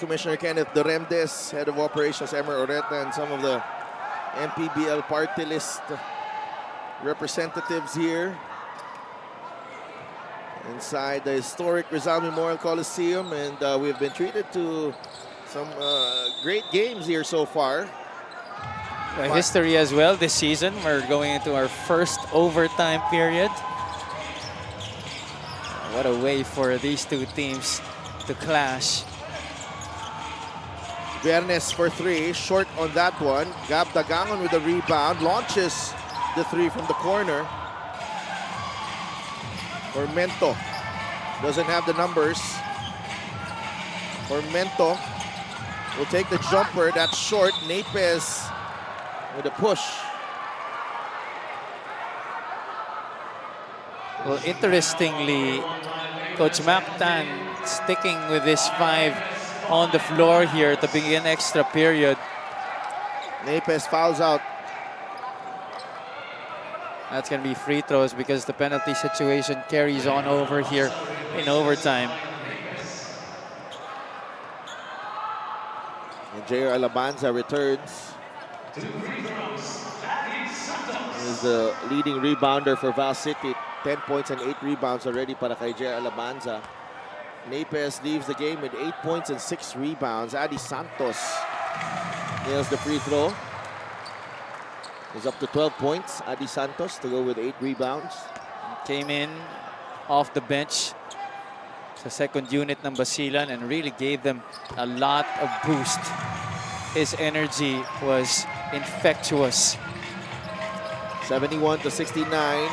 Commissioner Kenneth Doremdes, Head of Operations Emer Oreta, and some of the MPBL party list representatives here inside the historic Rizal Memorial Coliseum, and we've been treated to some great games here so far. History as well this season. We're going into our first overtime period. What a way for these 2 teams to clash. Viernes for 3, short on that one. Gab Dagangon with the rebound, launches the 3 from the corner. Formento doesn't have the numbers. Formento will take the jumper, that's short. Napes with a push. Well, interestingly, Coach Mactan sticking with his 5 on the floor here to begin extra period. Napes fouls out. That's going to be free throws because the penalty situation carries on over here in overtime. And J.R. Alabanza returns. He's the leading rebounder for Val City. 10 points and 8 rebounds already para kay J.R. Alabanza. Napes leaves the game with 8 points and 6 rebounds. Adi Santos nails the free throw. He's up to 12 points. Adi Santos to go with 8 rebounds. Came in off the bench sa second unit ng Basilan and really gave them a lot of boost. His energy was infectious. 71 to 69.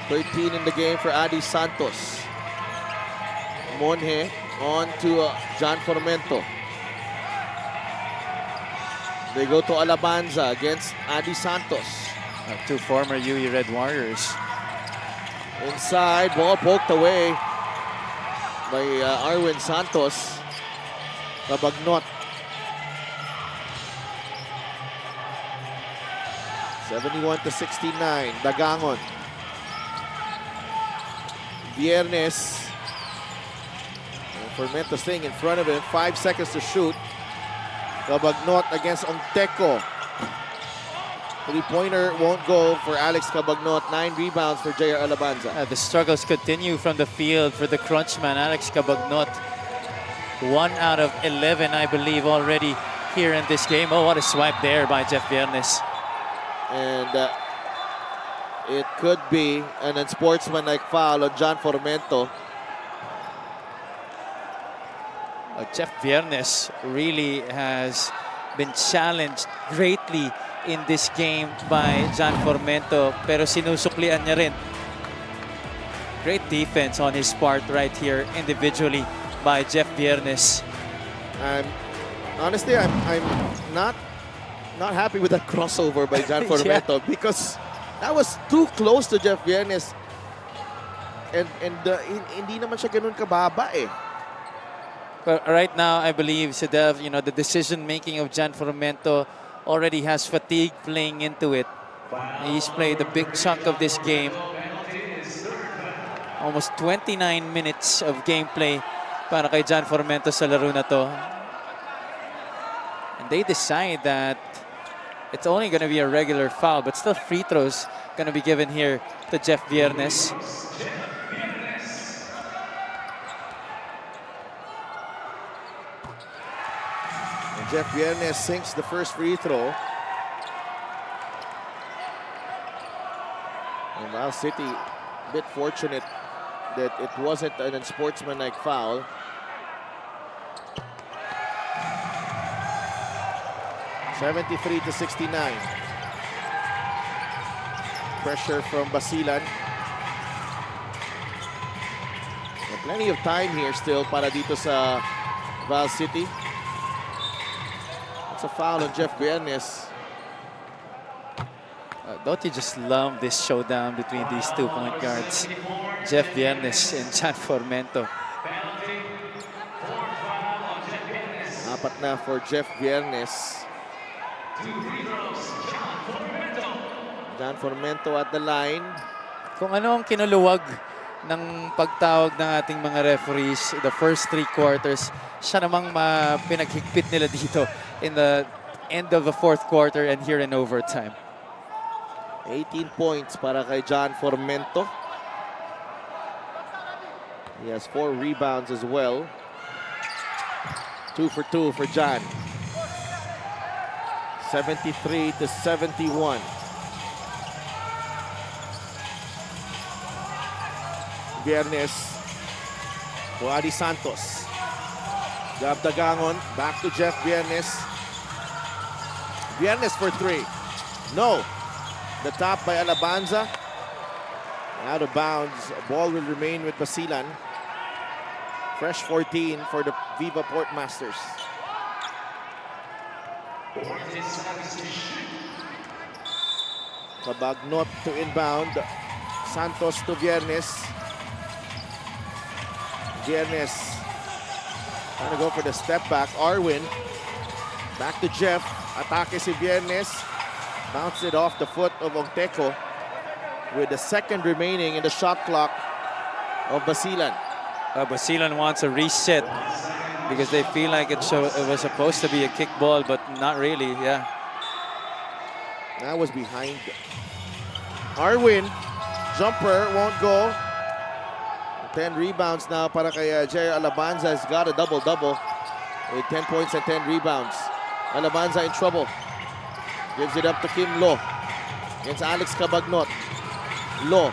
13 in the game for Adi Santos. Monje on to John Formento. They go to Alabanza against Adi Santos. 2 former UE Red Warriors. Inside, ball poked away by Arwin Santos. Kabagnot. 71 to 69. Dagangon. Viernes. Formento staying in front of him. 5 seconds to shoot. Cabagnot against Onteco. 3-pointer won't go for Alex Cabagnot. 9 rebounds for J.R. Alabanza. The struggles continue from the field for the crunchman, Alex Cabagnot. 1 out of 11, I believe, already here in this game. Oh, what a swipe there by Jeff Viernes. And it could be an unsportsmanlike foul on John Formento. Jeff Viernes really has been challenged greatly in this game by John Formento, pero sinusuklian niya rin. Great defense on his part right here individually by Jeff Viernes. Honestly, I'm not happy with that crossover by John Formento because that was too close to Jeff Viernes. And hindi naman siya ganun kababa eh. But right now, I believe, Sedev, the decision-making of John Formento already has fatigue playing into it. He's played a big chunk of this game. Almost 29 minutes of gameplay para kay John Formento sa laro na to. And they decide that it's only going to be a regular foul, but still free throws going to be given here to Jeff Viernes. Jeff Viernes sinks the first free throw. And Val City a bit fortunate that it wasn't an unsportsmanlike foul. (73 to 69). Pressure from Basilan. Plenty of time here still para dito sa Val City. A foul on Jeff Viernes. Don't you just love this showdown between these 2 point guards, Jeff Viernes and John Formento? 4 na for Jeff Viernes. John Formento at the line. Kung ano ang kinuluwag ng pagtawag ng ating mga referees, the first 3 quarters, siya namang pinaghigpit nila dito in the end of the 4th quarter and here in overtime. 18 points para kay John Formento. He has 4 rebounds as well. 2 for 2 for John. 73 to 71. Viernes to Adi Santos. Gab Dagangon, back to Jeff Viernes. Viernes for 3. No. The top by Alabanza. Out of bounds. Ball will remain with Basilan. Fresh 14 for the Viva Port Masters. Cabagnot to inbound. Santos to Viernes. Viernes trying to go for the step back. Arwin back to Jeff. Atake si Viernes. Bounced it off the foot of Onteco with the second remaining in the shot clock of Basilan. Basilan wants a reset because they feel like it was supposed to be a kick ball, but not really, yeah. That was behind. Arwin, jumper, won't go. 10 rebounds now para kay Jerry Alabanza. Has got a double-double with 10 points and 10 rebounds. Alabanza in trouble. Gives it up to Kim Lo against Alex Cabagnot. Lo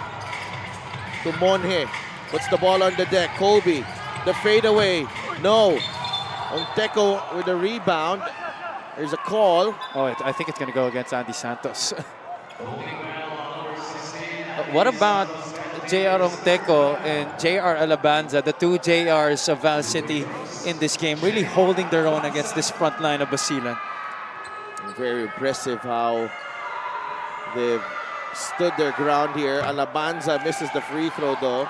to Monje. Puts the ball on the deck. Colby, the fadeaway. No. Onteco with the rebound. There's a call. Oh, I think it's going to go against Andy Santos. What about JR Onteco and JR Alabanza, the two JRs of Val City in this game, really holding their own against this front line of Basilan? Very impressive how they've stood their ground here. Alabanza misses the free throw though.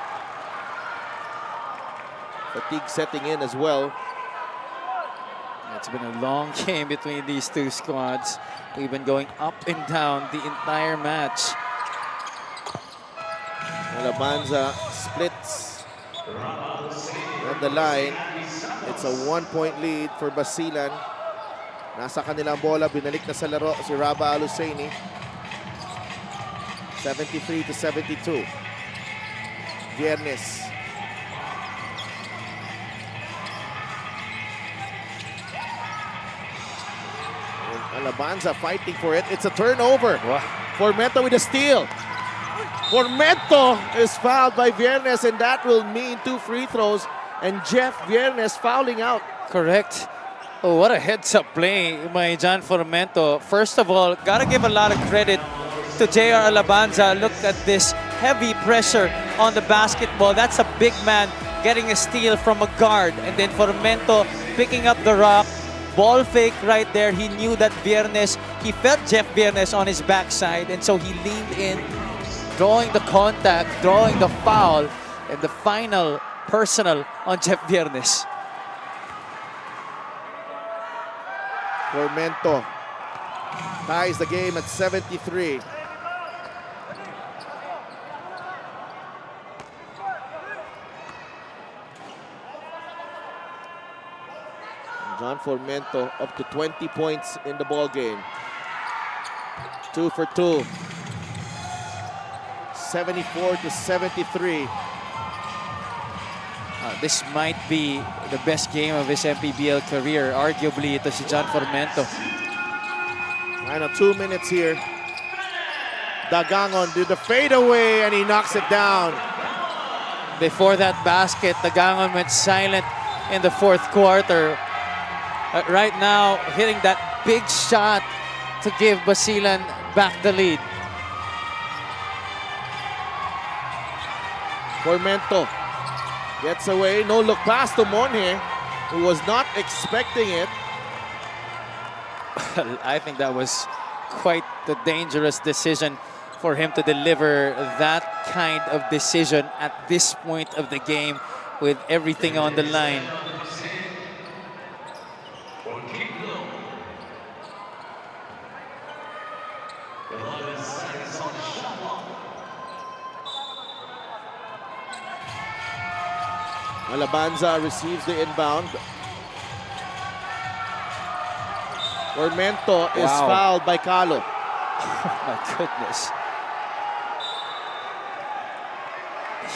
Fatigue setting in as well. It's been a long game between these two squads. We've been going up and down the entire match. Alabanza splits on the line. It's a 1-point lead for Basilan. Nasa kanilang bola, binalik na sa laro si Raba Alusaini. 73-72. Viernes. And Alabanza fighting for it. It's a turnover. Wow. Formento with a steal. Formento is fouled by Viernes, and that will mean 2 free throws. And Jeff Viernes fouling out. Correct. Oh, what a heads-up play by John Formento. First of all, gotta give a lot of credit to JR Alabanza. Look at this heavy pressure on the basketball. That's a big man getting a steal from a guard. And then Formento picking up the rock. Ball fake right there. He knew that Viernes, he felt Jeff Viernes on his backside. And so he leaned in, drawing the contact, drawing the foul, and the final personal on Jeff Viernes. Formento ties the game at 73. John Formento up to 20 points in the ball game. 2 for 2. 74-73. This might be the best game of his MPBL career. Arguably, ito si John Formento. Final 2 minutes here. Dagangon did the fadeaway and he knocks it down. Before that basket, Dagangon went silent in the fourth quarter. Right now, hitting that big shot to give Basilan back the lead. Formento gets away. No look pass to Monje, who was not expecting it. I think that was quite the dangerous decision for him to deliver that kind of decision at this point of the game with everything on the line. Alabanza receives the inbound. Formento is fouled by Calo. Oh my goodness.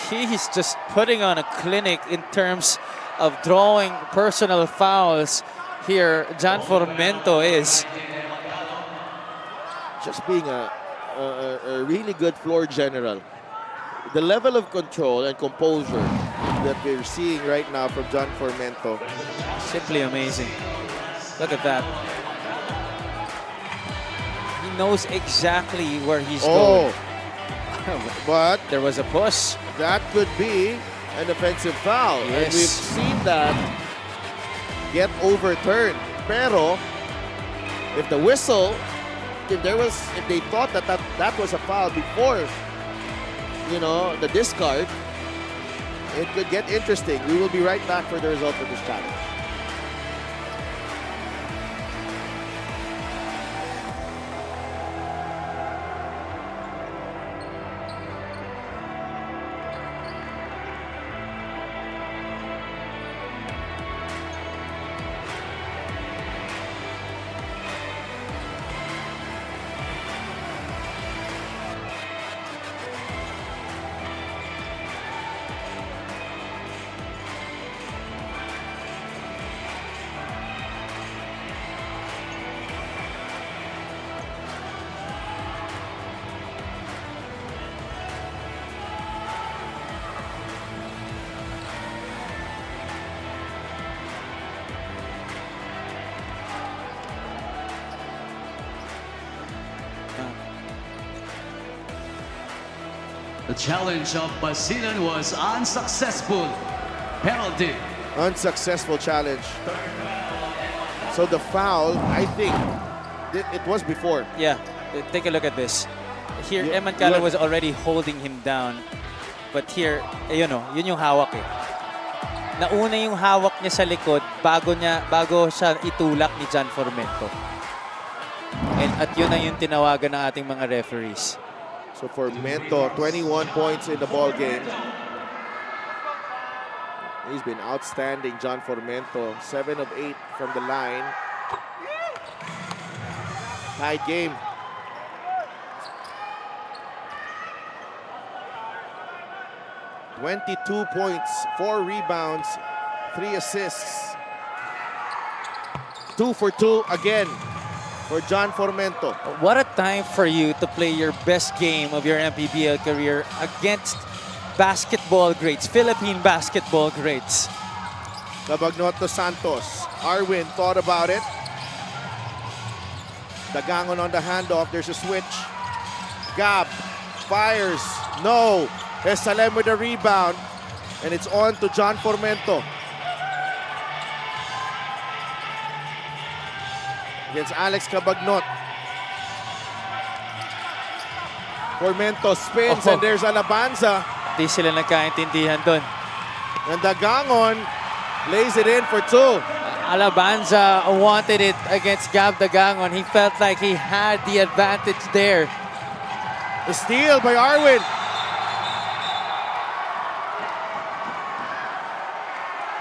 He's just putting on a clinic in terms of drawing personal fouls here. John Formento is just being a really good floor general. The level of control and composure that we're seeing right now from John Formento. Simply amazing. Look at that. He knows exactly where he's going. But there was a push. That could be an offensive foul. Yes. And we've seen that get overturned. Pero if the whistle if they thought that was a foul before, you know, the discard, it could get interesting. We will be right back for the result of this challenge. The challenge of Basilan was unsuccessful. Penalty. Unsuccessful challenge. So the foul, I think, it was before. Yeah, take a look at this. Here, Yeah, Emancala look. was already holding him down. But here, yun yung hawak eh. Nauna yung hawak niya sa likod bago siya itulak ni John Formento. At yun na yung tinawagan ng ating mga referees. So for Mento, 21 points in the ball game. He's been outstanding, John Formento. 7 of 8 from the line. Tied game. $22 points, 4 rebounds, 3 assists. 2 for 2 again for John Formento. What a time for you to play your best game of your MPBL career against basketball greats, Philippine basketball greats. Cabagnot to Santos. Arwin thought about it. Dagangon on the handoff. There's a switch. Gab fires. No. Esalem with the rebound. And it's on to John Formento. Against Alex Cabagnot. Formento spins and there's Alabanza. Di sila nagkaintindihan doon. And Dagangon lays it in for 2. Alabanza wanted it against Gab Dagangon. He felt like he had the advantage there. The steal by Arwin.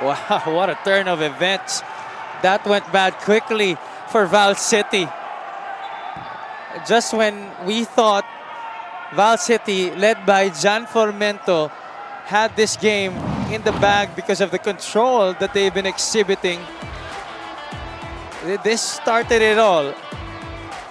Wow, what a turn of events. That went bad quickly for Val City. Just when we thought Val City, led by John Formento, had this game in the bag because of the control that they've been exhibiting, this started it all.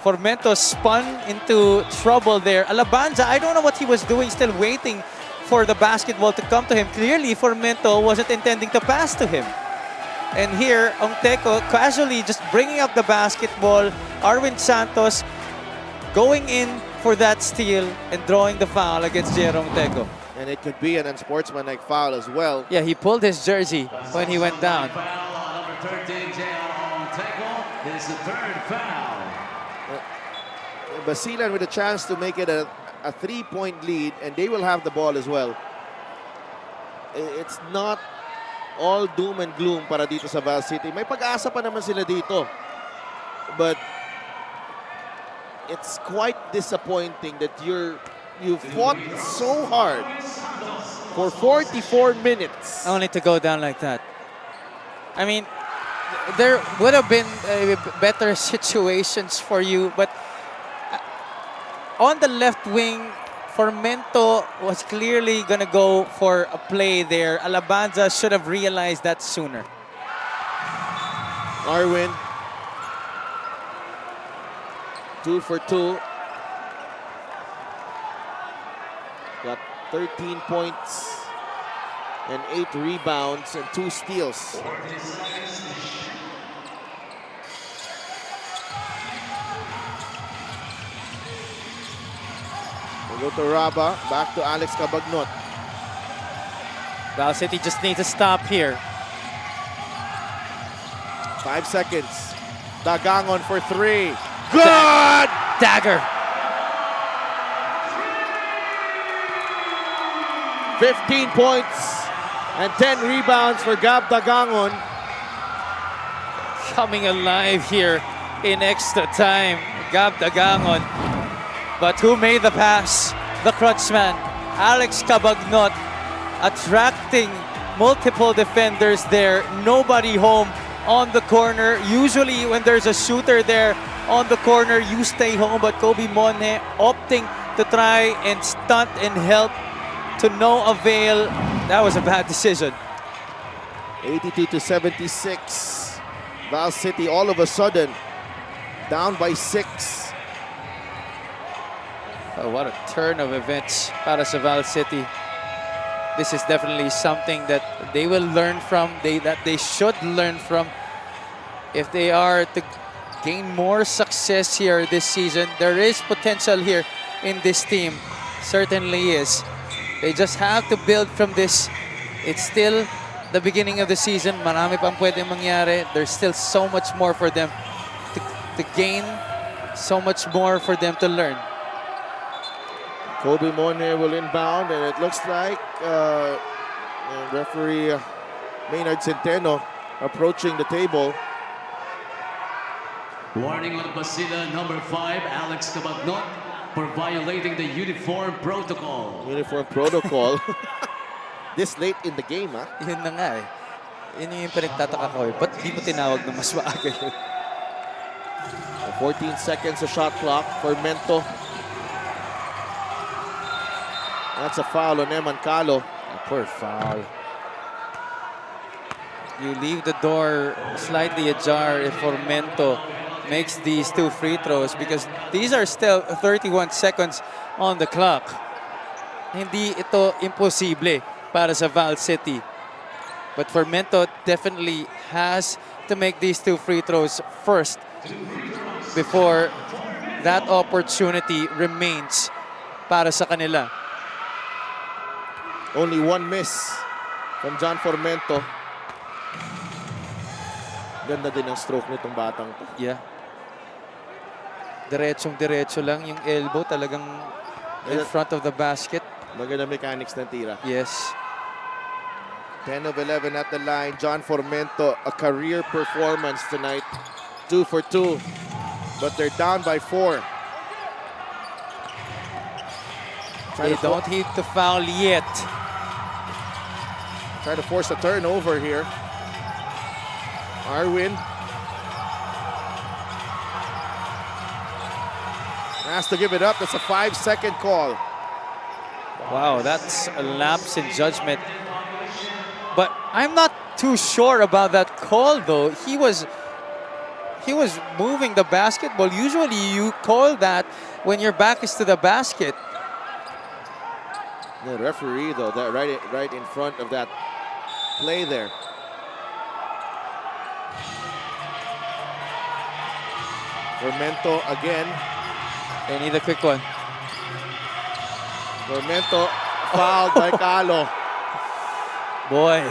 Formento spun into trouble there. Alabanza, I don't know what he was doing, still waiting for the basketball to come to him. Clearly, Formento wasn't intending to pass to him. And here, Ongteco casually just bringing up the basketball. Arwin Santos going in for that steal and drawing the foul against Jerome Teco. And it could be an unsportsmanlike foul as well. Yeah, he pulled his jersey when he went down. Foul number 13, Jerome Teco. Is the third foul. Basilan with a chance to make it a 3-point lead, and they will have the ball as well. It's not all doom and gloom para dito sa Val City. May pag-asa pa naman sila dito. But it's quite disappointing that you fought so hard for 44 minutes. Only to go down like that. I mean, there would have been better situations for you, but on the left wing, Formento was clearly going to go for a play there. Alabanza should have realized that sooner. Arwin, 2 for 2. Got 13 points and 8 rebounds and 2 steals. We'll go to Raba, back to Alex Cabagnot. Val City just needs to stop here. 5 seconds. Dagangon for 3. Good! dagger. 15 points and 10 rebounds for Gab Dagangon. Coming alive here in extra time. Gab Dagangon. But who made the pass? The crutchman, Alex Cabagnot, attracting multiple defenders there. Nobody home on the corner. Usually when there's a shooter there on the corner, you stay home. But Kobe Monhe opting to try and stunt and help to no avail. That was a bad decision. 82-76. Val City all of a sudden down by 6. Oh, what a turn of events para sa Val City. This is definitely something that they will learn from, that they should learn from if they are to gain more success here this season. There is potential here in this team. Certainly is. They just have to build from this. It's still the beginning of the season. Marami pang pwedeng mangyari. There's still so much more for them to gain, so much more for them to learn. Kobe Monhe will inbound, and it looks like referee Maynard Centeno approaching the table. Warning on Basilan, number 5, Alex Cabagnot, for violating the uniform protocol. Uniform protocol. This late in the game, ha? Yun na nga eh. Yun yung pinagtataka ko eh. Ba't di mo tinawag na mas maaga yun? 14 seconds a shot clock for Mento. That's a foul on Eman Calo. A poor foul. You leave the door slightly ajar if Formento makes these 2 free throws because these are still 31 seconds on the clock. Hindi ito imposible para sa Val City. But Formento definitely has to make these 2 free throws first before that opportunity remains para sa kanila. Only 1 miss from John Formento. Ganda din ang stroke nitong batang to. Yeah. Diretsong-diretso lang yung elbow talagang in front of the basket. Maganda mechanics ng tira. Yes. 10 of 11 at the line. John Formento, a career performance tonight. 2 for 2. But they're down by 4. They don't hit the foul yet. Try to force a turnover here. Arwin has to give it up. That's a 5-second call. Wow, that's a lapse in judgment. But I'm not too sure about that call though. He was moving the basketball. Usually you call that when your back is to the basket. The referee though, that right in front of that play there. Formento again. They need a quick one. Formento fouled by Calo. Boy.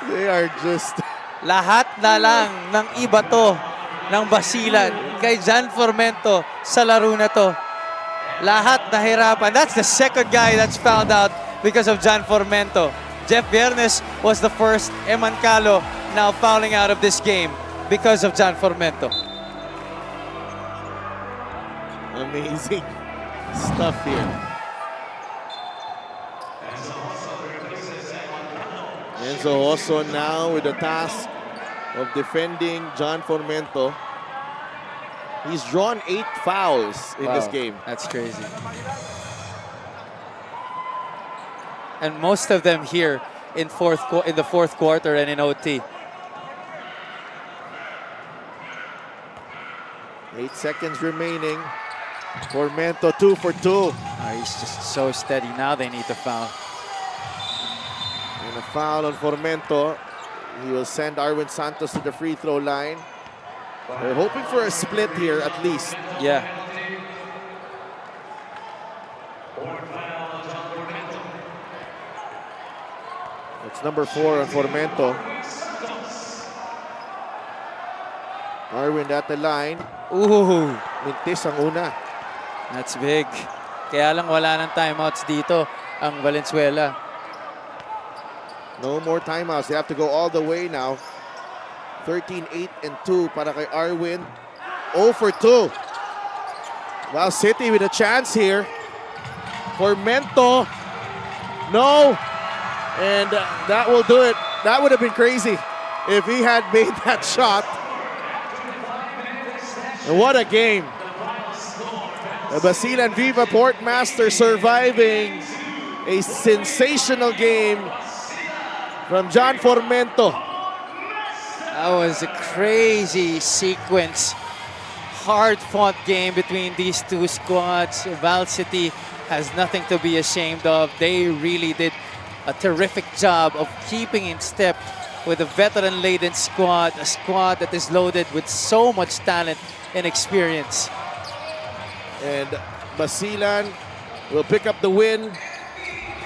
They are just... Lahat na lang ng iba to ng Basilan kay John Formento sa laro na to. Lahat nahirapan. That's the second guy that's found out because of John Formento. Jeff Viernes was the first. Eman Calo now fouling out of this game because of John Formento. Amazing stuff here. Enzo Oso now with the task of defending John Formento. He's drawn 8 fouls in this game. That's crazy. And most of them here in the fourth quarter and in OT. 8 seconds remaining. Formento 2 for 2. He's just so steady. Now they need to foul. And a foul on Formento. He will send Arwin Santos to the free throw line. They're hoping for a split here at least. Yeah. It's It's number 4 on Formento. Arwin at the line. Ooh, Mintis ang una. that's big. Kaya lang wala ng timeouts dito ang Valenzuela. No more timeouts. They have to go all the way now. 13-8-2 para kay Arwin. 0 for 2. Wow, City with a chance here. For Mento. No. And that will do it. That would have been crazy if he had made that shot. And what a game. The Basilan Viva Portmaster surviving a sensational game from John Formento. That was a crazy sequence. Hard-fought game between these two squads. Val City has nothing to be ashamed of. They really did a terrific job of keeping in step with a veteran-laden squad, a squad that is loaded with so much talent and experience. And Basilan will pick up the win.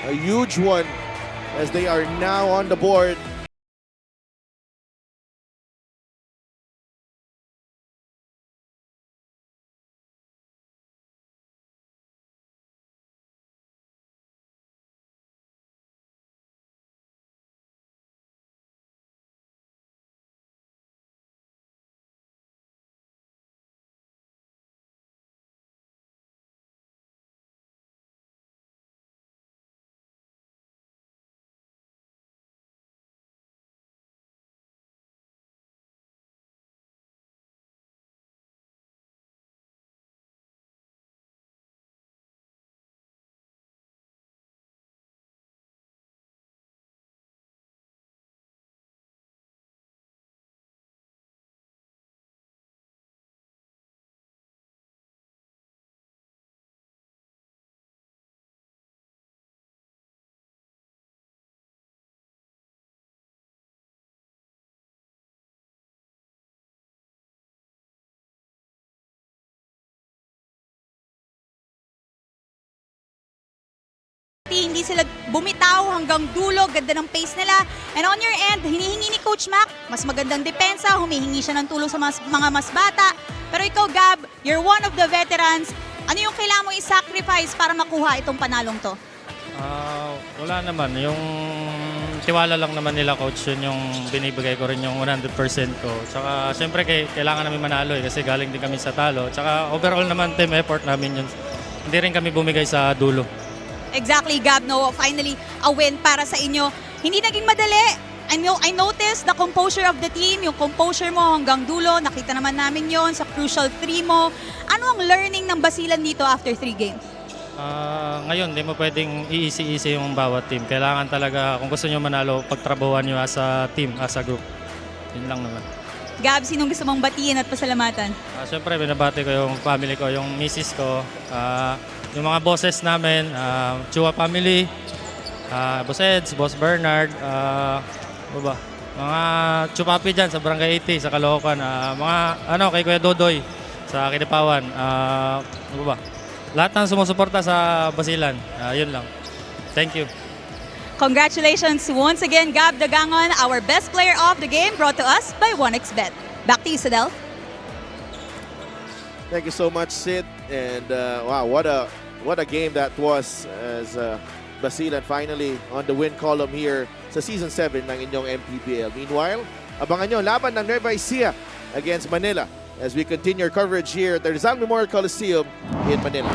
A huge one as they are now on the board. Hindi sila bumitaw hanggang dulo, ganda ng pace nila. And on your end, hinihingi ni Coach Mac, mas magandang depensa, humihingi siya ng tulong sa mga mas bata. Pero ikaw, Gab, you're one of the veterans. Ano yung kailangan mong i-sacrifice para makuha itong panalong to? Wala naman. Yung tiwala lang naman nila, Coach, yun yung binibigay ko rin yung 100% ko. Tsaka, syempre, kailangan namin manalo kasi galing din kami sa talo. Tsaka, overall naman, team effort namin yun. Hindi rin kami bumigay sa dulo. Exactly, Gab. No, finally, a win para sa inyo. Hindi naging madali. I noticed the composure of the team, yung composure mo hanggang dulo. Nakita naman namin yon sa crucial 3 mo. Ano ang learning ng Basilan dito after 3 games? Ngayon, hindi mo pwedeng i-easy yung bawat team. Kailangan talaga, kung gusto nyo manalo, pagtrabahuan nyo as a team, as a group. Yun lang naman. Gab, sinong gusto mong batiin at pasalamatan? Siyempre, binabati ko yung family ko, yung misis ko, yung mga bosses namin, Chua family, Boss Eds, Boss Bernard, mga Chupapi dyan sa Barangay 80, sa Caloocan, kay Kuya Dodoy sa Kinipawan, lahat ng sumusuporta sa Basilan, yun lang. Thank you. Congratulations once again, Gab Dagangon, our best player of the game, brought to us by 1xBet. Back to you, Sidel. Thank you so much, Sid. And wow, what a game that was as Basilan finally on the win column here sa Season 7 ng inyong MPBL. Meanwhile, abangan nyo laban ng Nueva Ecija against Manila as we continue our coverage here at the Rizal Memorial Coliseum in Manila.